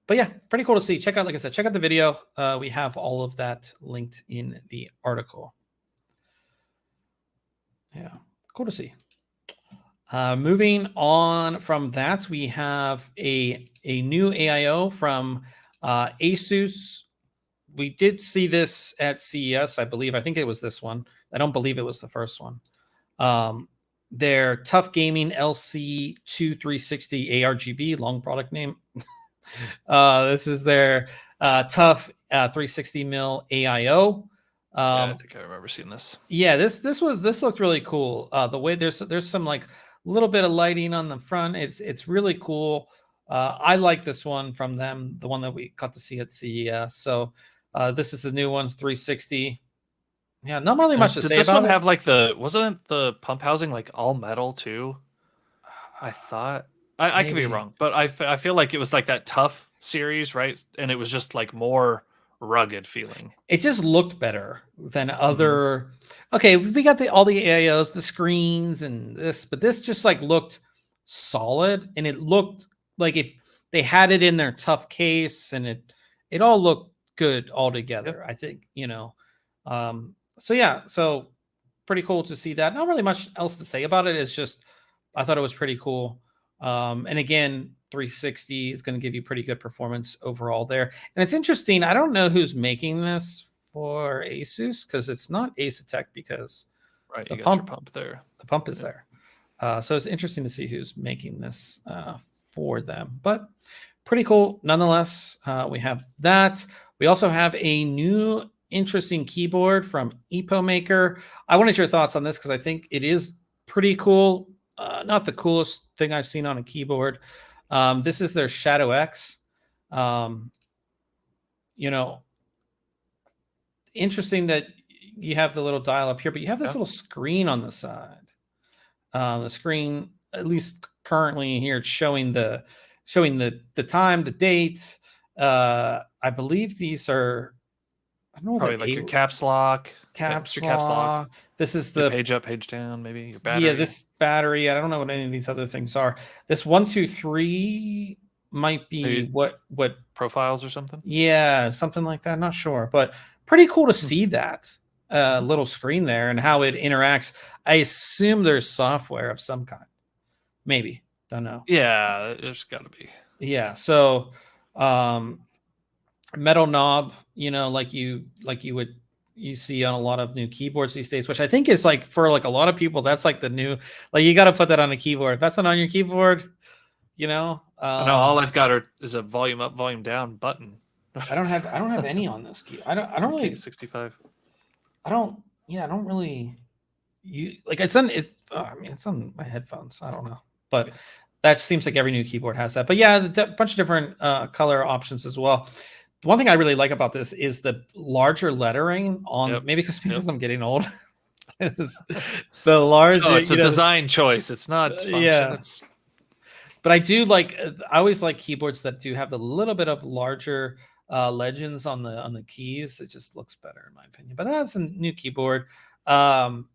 yeah, pretty cool to see. Check out, like I said, check out the video. We have all of that linked in the article. Yeah, cool to see. Moving on from that, we have a new AIO from Asus. We did see this at CES, I believe. I think it was this one. I don't believe it was the first one. Their Tough Gaming LC2360 ARGB, long product name. This is their Tough 360 mil AIO. I think I remember seeing this. Yeah, this looked really cool. The way there's some like little bit of lighting on the front. It's really cool. I like this one from them, the one that we got to see at CES. So this is the new one's 360. Yeah, not really much to say about it. Did this one have like wasn't the pump housing like all metal too? I thought. I could be wrong, but I feel like it was like that Tough series, right? And it was just like more rugged feeling. It just looked better than other. Okay, we got all the AIOs, the screens, and this, but this just like looked solid, and it looked like if they had it in their Tough case, and it all looked good all together. Yep. I think, so yeah, so pretty cool to see that. Not really much else to say about it. It's just, I thought it was pretty cool. And again, 360 is going to give you pretty good performance overall there. And it's interesting. I don't know who's making this for Asus, because it's not Asetek, because you got your pump there. The pump is there. So it's interesting to see who's making this for them. But pretty cool nonetheless. We have that. We also have a new interesting keyboard from EpoMaker. I wanted your thoughts on this because I think it is pretty cool. Not the coolest thing I've seen on a keyboard. This is their Shadow X. Interesting that you have the little dial up here, but you have this little screen on the side. The screen, at least currently here, it's showing the time, the dates. I believe these are, I don't know, probably like your caps lock. Caps lock. This is the your page up, page down, maybe your battery. Yeah, this battery. I don't know what any of these other things are. This 1, 2, 3 might be maybe what profiles or something. Yeah, something like that. Not sure, but pretty cool to see that little screen there and how it interacts. I assume there's software of some kind. Maybe, don't know. Yeah, there's got to be. Yeah, so metal knob, like you see on a lot of new keyboards these days, which I think is like for like a lot of people, that's like the new, like you got to put that on a keyboard. If that's not on your keyboard, I know all I've got is a volume up, volume down button. I don't have any on this key. I don't really 65. I don't really it's on it's on my headphones. I don't know. But that seems like every new keyboard has that. But yeah, a bunch of different color options as well. The one thing I really like about this is the larger lettering on maybe because I'm getting old. The larger it's a design choice. It's not function. Yeah. It's but I do I always like keyboards that do have the little bit of larger legends on the keys. It just looks better in my opinion. But that's a new keyboard. 2.4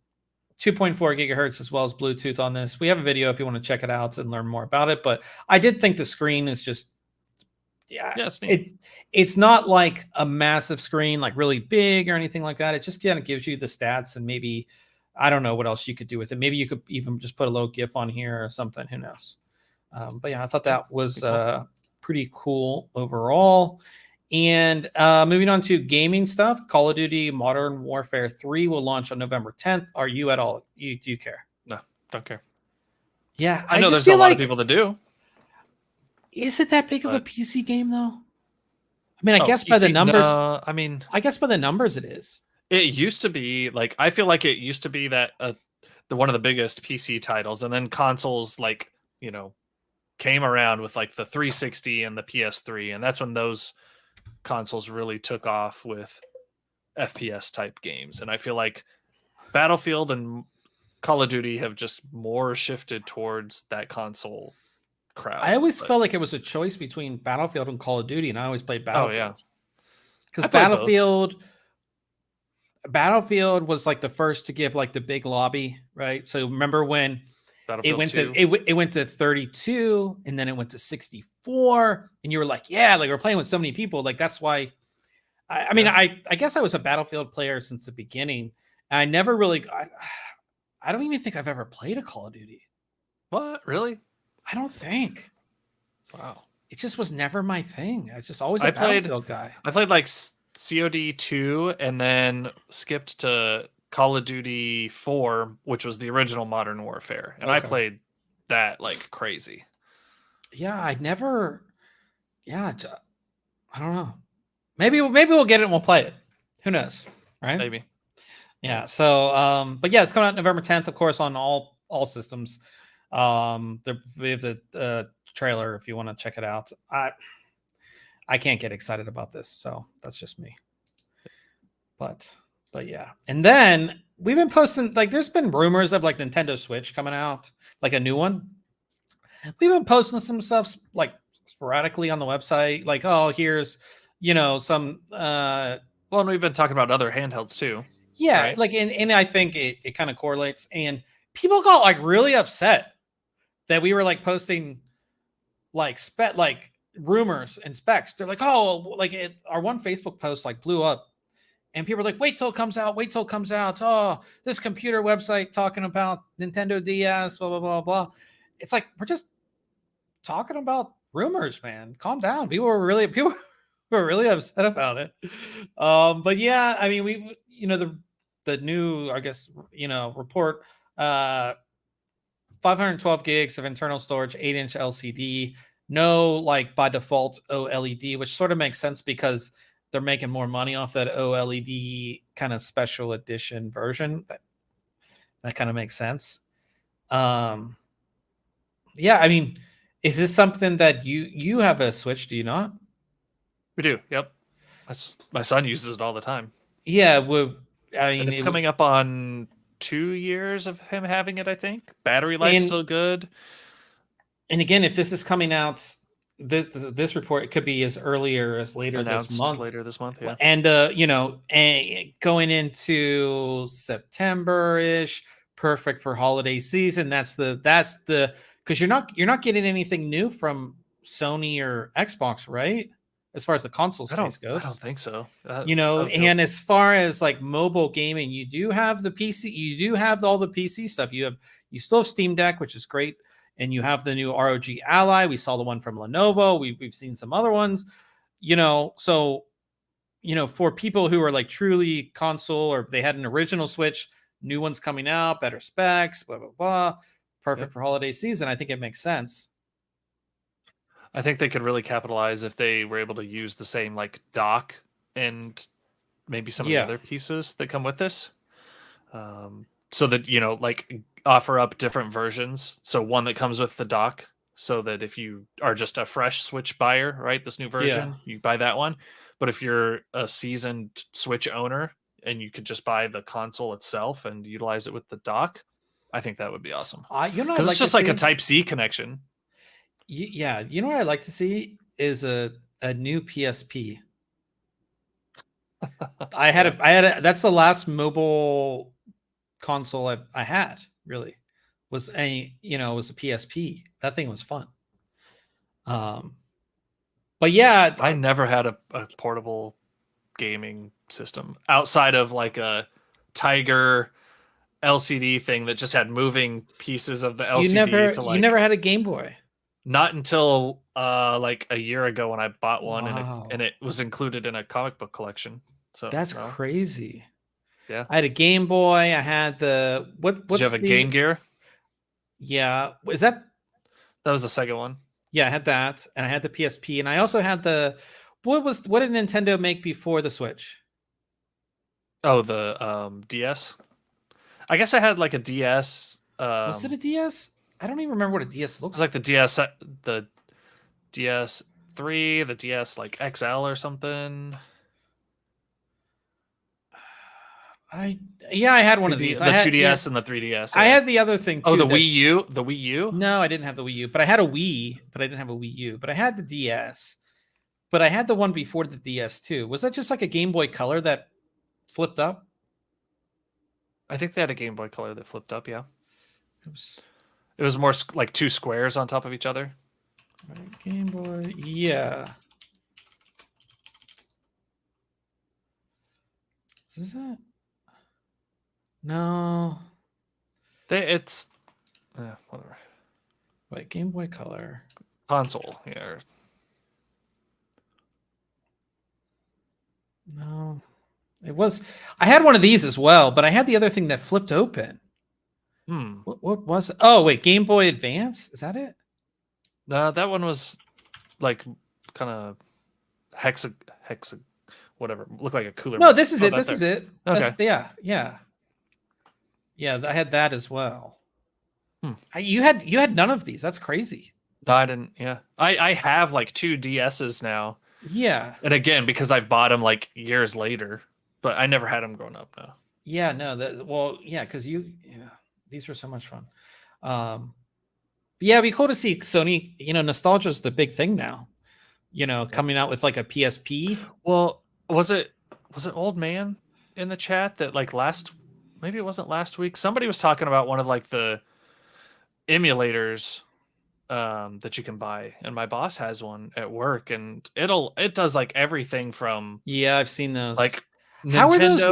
gigahertz as well as Bluetooth on this. We have a video if you want to check it out and learn more about it. But I did think the screen is just it's not like a massive screen, like really big or anything like that. It just kind of gives you the stats, and maybe I don't know what else you could do with it. Maybe you could even just put a little GIF on here or something. Who knows? But yeah, I thought that was pretty cool overall. And moving on to gaming stuff, Call of Duty Modern Warfare 3 will launch on November 10th. Are you at all? Do you care? No, don't care. Yeah, I know there's a lot of people that do. Is it that big of a PC game though? I mean, I guess by the numbers. No, I mean, I guess by the numbers it is. It used to be like, I feel like it used to be that one of the biggest PC titles, and then consoles came around with like the 360 and the PS3, and that's when those consoles really took off with FPS type games. And I feel like Battlefield and Call of Duty have just more shifted towards that console crowd. I always felt like it was a choice between Battlefield and Call of Duty, and I always played Battlefield. Oh yeah, because Battlefield was like the first to give like the big lobby, right? So remember when it went to 32, and then it went to 64, and you were like, yeah, like we're playing with so many people. Like that's why. I mean, I guess I was a Battlefield player since the beginning. And I never really. I don't even think I've ever played a Call of Duty. What, really? I don't think. Wow. It just was never my thing. I was just always a Battlefield guy. I played like COD 2 and then skipped to Call of Duty 4, which was the original Modern Warfare. And I played that like crazy. Yeah, I don't know. Maybe we'll get it and we'll play it. Who knows? Right? Maybe. Yeah. So, but yeah, it's coming out November 10th, of course, on all systems. We have the trailer if you want to check it out. I can't get excited about this, so that's just me. But yeah. And then we've been posting, like, there's been rumors of like Nintendo Switch coming out, like a new one. We've been posting some stuff like sporadically on the website, like, oh, here's some well, and we've been talking about other handhelds too. Yeah, right? Like and I think it kind of correlates, and people got like really upset that we were like posting like rumors and specs. They're like, oh, like our one Facebook post like blew up, and people were like, wait till it comes out. Oh, this computer website talking about Nintendo DS, blah blah blah blah. It's like we're just talking about rumors, man. Calm down. People were really upset about it. But yeah, I mean, we the new, I guess, report, 512 gigs of internal storage, 8-inch LCD, no like by default OLED, which sort of makes sense because they're making more money off that OLED kind of special edition version. That kind of makes sense. Yeah, I mean, is this something that you have a Switch? Do you not? We do. Yep. My son uses it all the time. Yeah. Well, I mean, and it's coming up on 2 years of him having it, I think. Battery life's still good. And again, if this is coming out, this report, it could be as earlier as later this month. Later this month, yeah. And going into September-ish, perfect for holiday season. That's the because you're not getting anything new from Sony or Xbox, right? As far as the console space goes, I don't think so. And as far as like mobile gaming, you do have the PC, you do have all the PC stuff. You still have Steam Deck, which is great, and you have the new ROG Ally. We saw the one from Lenovo. We've seen some other ones, so for people who are like truly console, or they had an original Switch, new ones coming out, better specs, blah, blah, blah. Perfect for holiday season. I think it makes sense. I think they could really capitalize if they were able to use the same like dock and maybe some of the other pieces that come with this. So that, like offer up different versions. So one that comes with the dock, so that if you are just a fresh Switch buyer, right, this new version, you buy that one. But if you're a seasoned Switch owner and you could just buy the console itself and utilize it with the dock, I think that would be awesome. Because it's just like a Type-C connection. Yeah, you know what I'd like to see is a new PSP. I had that's the last mobile console I had, really, was a PSP. That thing was fun. But yeah, I never had a portable gaming system outside of like a Tiger LCD thing that just had moving pieces of the LCD. You never had a Game Boy? Not until like a year ago when I bought one, and it was included in a comic book collection. So that's crazy. Yeah, I had a Game Boy. I had the Did you have a Game Gear? Yeah, that was the second one? Yeah, I had that, and I had the PSP, and I also had the what did Nintendo make before the Switch? Oh, the DS. I guess I had like a DS. Was it a DS? I don't even remember what a DS looks like. The DS3, the DS like XL or something. I had one of these. The 2DS and the 3DS. Yeah. I had the other thing too. Oh, the Wii U? The Wii U? No, I didn't have the Wii U, but I had a Wii, but I didn't have a Wii U. But I had the DS. But I had the one before the DS too. Was that just like a Game Boy Color that flipped up? I think they had a Game Boy Color that flipped up, yeah. It was more like two squares on top of each other. Game Boy, yeah. Is that? No. It's whatever. Wait, Game Boy Color. Console, yeah. No. It was. I had one of these as well, but I had the other thing that flipped open. What was it? Oh, wait, Game Boy Advance? Is that it? No, that one was like kind of hexa whatever. Looked like a cooler. No, this is it. This is it. Okay. Yeah. I had that as well. You had none of these. That's crazy. No, I didn't. Yeah, I have like 2 DSs now. Yeah. And again, because I've bought them like years later, but I never had them growing up. No. Yeah. No. Because these were so much fun. Yeah, it'd be cool to see Sony. Nostalgia is the big thing now. Coming out with like a PSP. Well, was it Old Man in the chat that like maybe it wasn't last week. Somebody was talking about one of like the emulators that you can buy, and my boss has one at work, and it does like everything from I've seen those. Like how are those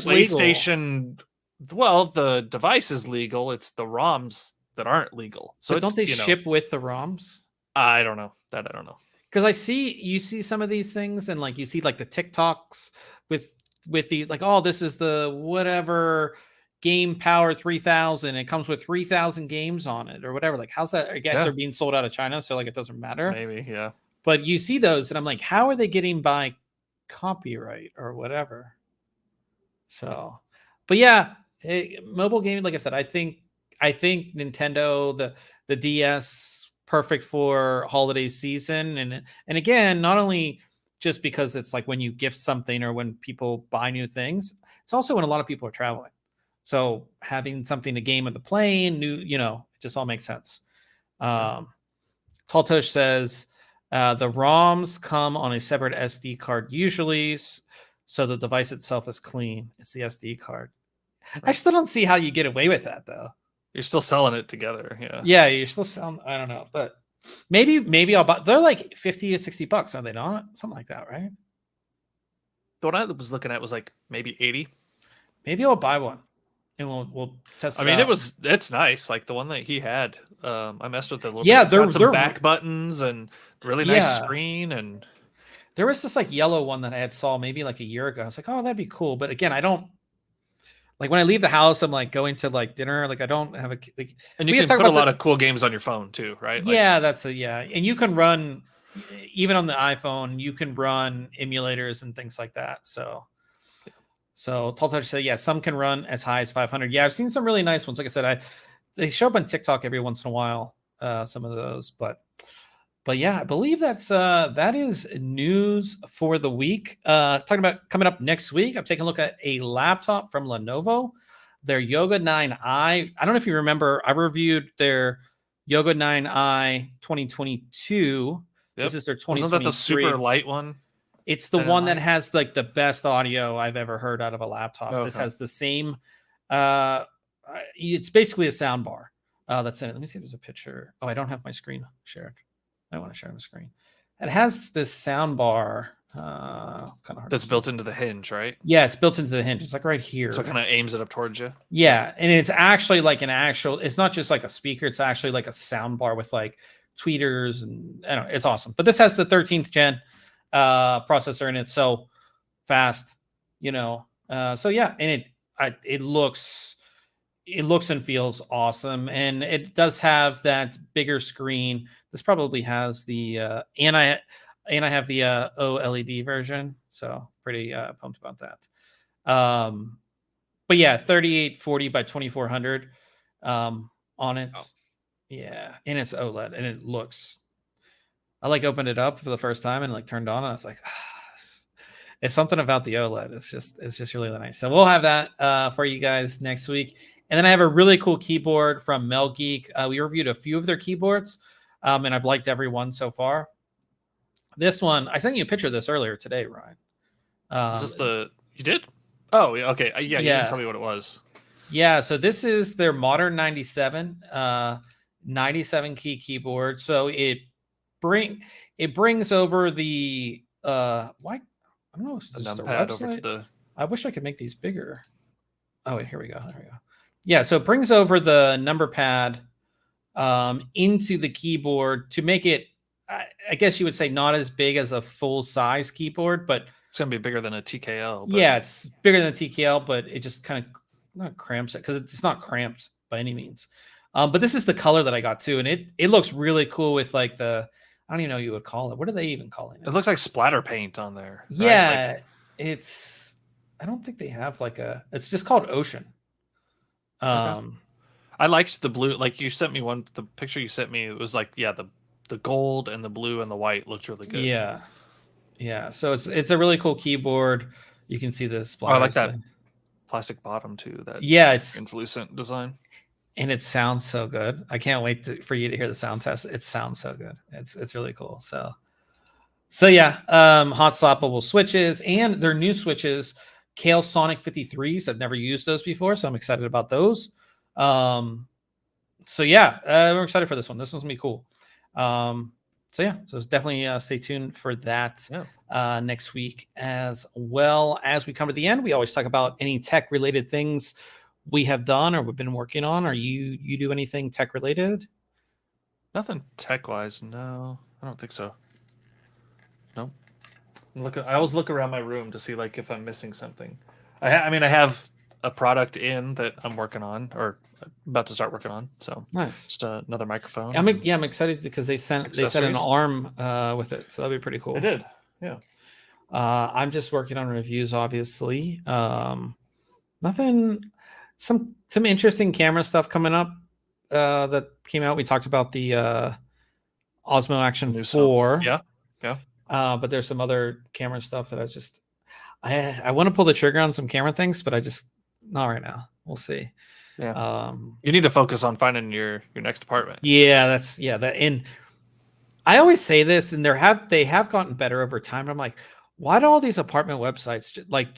PlayStation legal? Well, the device is legal. It's the ROMs that aren't legal. So don't they ship with the ROMs? I don't know. That I don't know. Because you see some of these things, and like you see like the TikToks with the like, oh, this is the whatever Game Power 3000. It comes with 3,000 games on it or whatever. Like, how's that? I guess they're being sold out of China, so like it doesn't matter. Maybe, yeah. But you see those, and I'm like, how are they getting by copyright or whatever? So, but yeah, mobile gaming. Like I said, I think Nintendo, the DS, perfect for holiday season, and again, not only just because it's like when you gift something or when people buy new things, it's also when a lot of people are traveling. So having something to game on the plane, it just all makes sense. Taltush says the ROMs come on a separate SD card usually, so the device itself is clean. It's the SD card. Right. I still don't see how you get away with that though. You're still selling it together, yeah. Yeah, you're still selling. I don't know, but maybe I'll buy. They're like $50 to $60, are they not? Something like that, right? The one I was looking at was like maybe 80. Maybe I'll buy one, and we'll test. I mean, it's nice. Like the one that he had. I messed with it a little. Yeah, bit. It's got some back buttons and really nice screen, and There was this like yellow one that I had saw maybe like a year ago. I was like, oh, that'd be cool. But again, I don't like when I leave the house, I'm like going to like dinner. Like I don't have a like. And you can put a lot of cool games on your phone too, right? Yeah, and you can run even on the iPhone. You can run emulators and things like that. So Tall Touch said, yeah, some can run as high as 500. Yeah, I've seen some really nice ones. Like I said, they show up on TikTok every once in a while. Some of those, but yeah, I believe that is news for the week. Talking about coming up next week, I'm taking a look at a laptop from Lenovo, their Yoga 9i. I don't know if you remember, I reviewed their Yoga 9i 2022. Yep. This is their 2023. Wasn't that the super light one? It's the one that has like the best audio I've ever heard out of a laptop. Okay. This has the same. It's basically a sound bar. That's in it. Let me see if there's a picture. Oh, I don't have my screen shared. I want to share my screen. It has this sound bar. Kind of hard. That's built into the hinge, right? Yeah, it's built into the hinge. It's like right here. So it kind of aims it up towards you. Yeah, and it's actually like it's not just like a speaker. It's actually like a sound bar with like tweeters and I don't know. It's awesome. But this has the 13th gen processor in it, so fast, So yeah, and it looks and feels awesome, and it does have that bigger screen. This probably has the and I have the OLED version, so pretty pumped about that. But yeah, 3840 by 2400 on it. Oh. Yeah, and it's OLED, and it looks. I like opened it up for the first time and like turned on, and I was like, it's something about the OLED. It's just really nice. So we'll have that for you guys next week. And then I have a really cool keyboard from Mel Geek. We reviewed a few of their keyboards, and I've liked every one so far. This one, I sent you a picture of this earlier today, Ryan. Is this you did? Oh, yeah. Okay. Yeah. You didn't tell me what it was. Yeah. So this is their Modern 97, 97 key keyboard. So it brings over the I don't know if the numpad over to the. I wish I could make these bigger. Oh wait, here we go. There we go. Yeah, so it brings over the number pad into the keyboard to make it, I guess you would say, not as big as a full size keyboard, but it's gonna be bigger than a TKL. Yeah, it's bigger than a TKL, but it just kind of not cramps it because it's not cramped by any means. But this is the color that I got too, and it looks really cool with like the. I don't even know what you would call it. What are they even calling it? It looks like splatter paint on there. Right? Yeah, it's. I don't think they have like a. It's just called Ocean. Okay. I liked the blue. Like you sent me one. The picture you sent me, it was like the gold and the blue and the white looked really good. Yeah. So it's a really cool keyboard. You can see the splatter. I like that plastic bottom too. That it's translucent design. And it sounds so good. I can't wait for you to hear the sound test. It sounds so good. It's really cool. So yeah, hot swappable switches and their new switches, Kale Sonic 53s. I've never used those before, so I'm excited about those. So yeah, we're excited for this one. This one's gonna be cool. So definitely stay tuned for that next week, as well. As we come to the end, we always talk about any tech related things we have done or we've been working on. Are you do anything tech related? Nothing tech wise. No, I don't think so. Nope. I always look around my room to see like if I'm missing something. I have a product in that I'm working on or about to start working on. So nice. Just another microphone. I'm excited because they sent an arm with it, so that'd be pretty cool. They did. Yeah. I'm just working on reviews, obviously. Nothing. Some interesting camera stuff coming up that came out. We talked about the Osmo Action 4. Yeah. But there's some other camera stuff that I want to pull the trigger on some camera things, but I just not right now. We'll see. Yeah. You need to focus on finding your next apartment. Yeah, and I always say this, and they have gotten better over time. I'm like, why do all these apartment websites like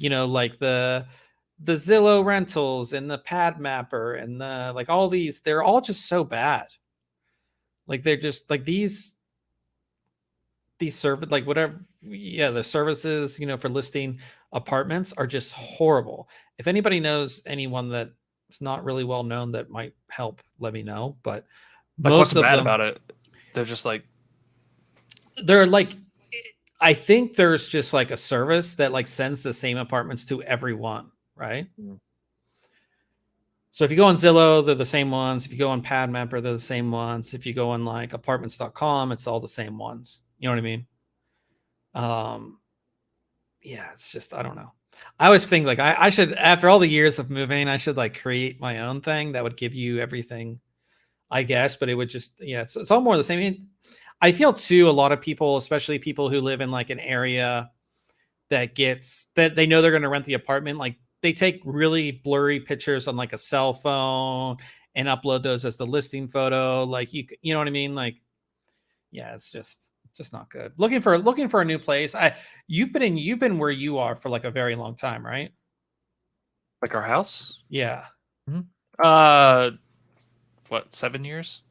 the Zillow rentals and the Pad Mapper and the like all these, they're all just so bad. Like they're just like these service, like whatever. Yeah. The services, for listing apartments are just horrible. If anybody knows anyone that's not really well known that might help, let me know. But like, most what's of bad them, about it? They're just like, they're like, I think there's just like a service that like sends the same apartments to everyone, right? Mm. So if you go on Zillow, they're the same ones. If you go on PadMapper, they're the same ones. If you go on like apartments.com, it's all the same ones. You know what I mean? Yeah, it's just, I don't know. I always think like I should, after all the years of moving, I should like create my own thing that would give you everything, I guess, but it would just, yeah, it's all more the same. I feel too, a lot of people, especially people who live in like an area that they know they're going to rent the apartment, like they take really blurry pictures on like a cell phone and upload those as the listing photo. Like you know what I mean? Like, yeah, it's just not good. Looking for a new place. You've been where you are for like a very long time, right? Like our house? Yeah. Mm-hmm. What, 7 years?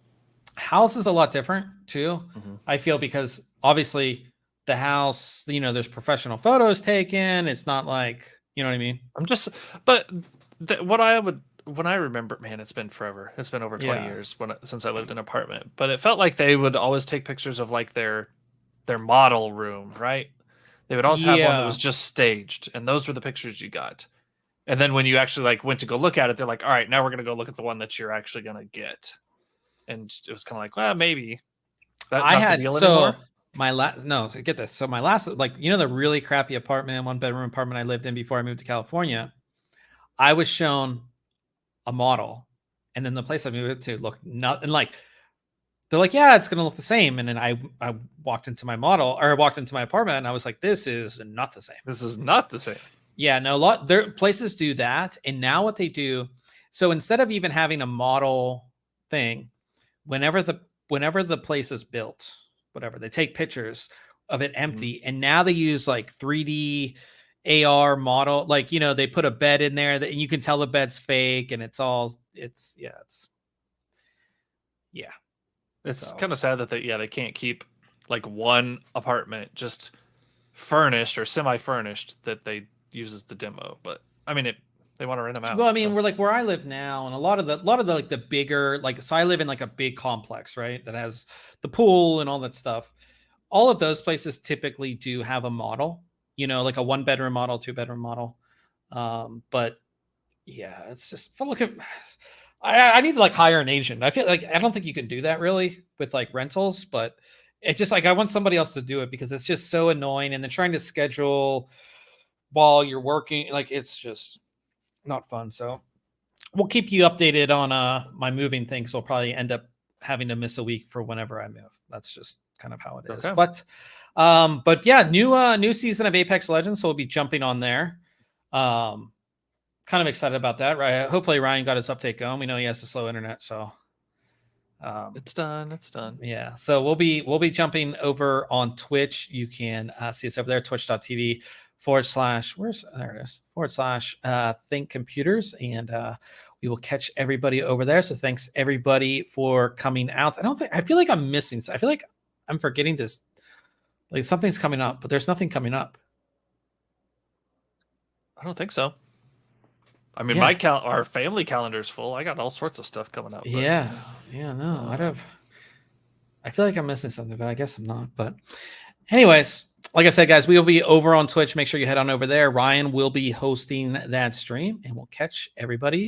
House is a lot different too. Mm-hmm. I feel, because obviously the house, you know, there's professional photos taken. It's not like, you know what I mean? When I remember, man, it's been forever. It's been over 20 years since I lived in an apartment. But it felt like they would always take pictures of like their model room, right? They would always have one that was just staged, and those were the pictures you got. And then when you actually like went to go look at it, they're like, all right, now we're gonna go look at the one that you're actually gonna get. And it was kind of like, well, maybe. Get this. So my last, like, you know, the really crappy apartment, 1-bedroom apartment I lived in before I moved to California, I was shown a model, and then the place I moved to looked nothing like. They're like, yeah, it's gonna look the same. And then I walked into my apartment, and I was like, this is not the same. This is not the same. Yeah, no, there places do that. And now what they do, so instead of even having a model thing, whenever the place is built, whatever, they take pictures of it empty, and now they use like 3D AR model, like, you know, they put a bed in there that you can tell the bed's fake, and it's kind of sad that they can't keep like one apartment just furnished or semi-furnished that they use as the demo. But I mean, they want to rent them out. Well, I mean, we're like where I live now, and a lot of the like the bigger, like, so I live in like a big complex, right, that has the pool and all that stuff. All of those places typically do have a model, you know, like a 1-bedroom model, 2-bedroom model. But yeah, it's just for looking. I need to like hire an agent. I feel like I don't think you can do that really with like rentals, but it's just like I want somebody else to do it, because it's just so annoying, and then trying to schedule while you're working, like, it's just not fun. So we'll keep you updated on my moving thing. So we'll probably end up having to miss a week for whenever I move. That's just kind of how it is. Okay. But yeah, new season of Apex Legends, so we'll be jumping on there. Kind of excited about that, right? Hopefully Ryan got his update going. We know he has a slow internet, so it's done. Yeah, so we'll be jumping over on Twitch. You can see us over there, twitch.tv /ThinkComputers, and we will catch everybody over there. So thanks everybody for coming out. I feel like I'm missing. I feel like I'm forgetting this. Like something's coming up, but there's nothing coming up. I don't think so. I mean, our family calendar's full. I got all sorts of stuff coming up. But, no, I feel like I'm missing something, but I guess I'm not. But anyways, like I said, guys, we will be over on Twitch. Make sure you head on over there. Ryan will be hosting that stream, and we'll catch everybody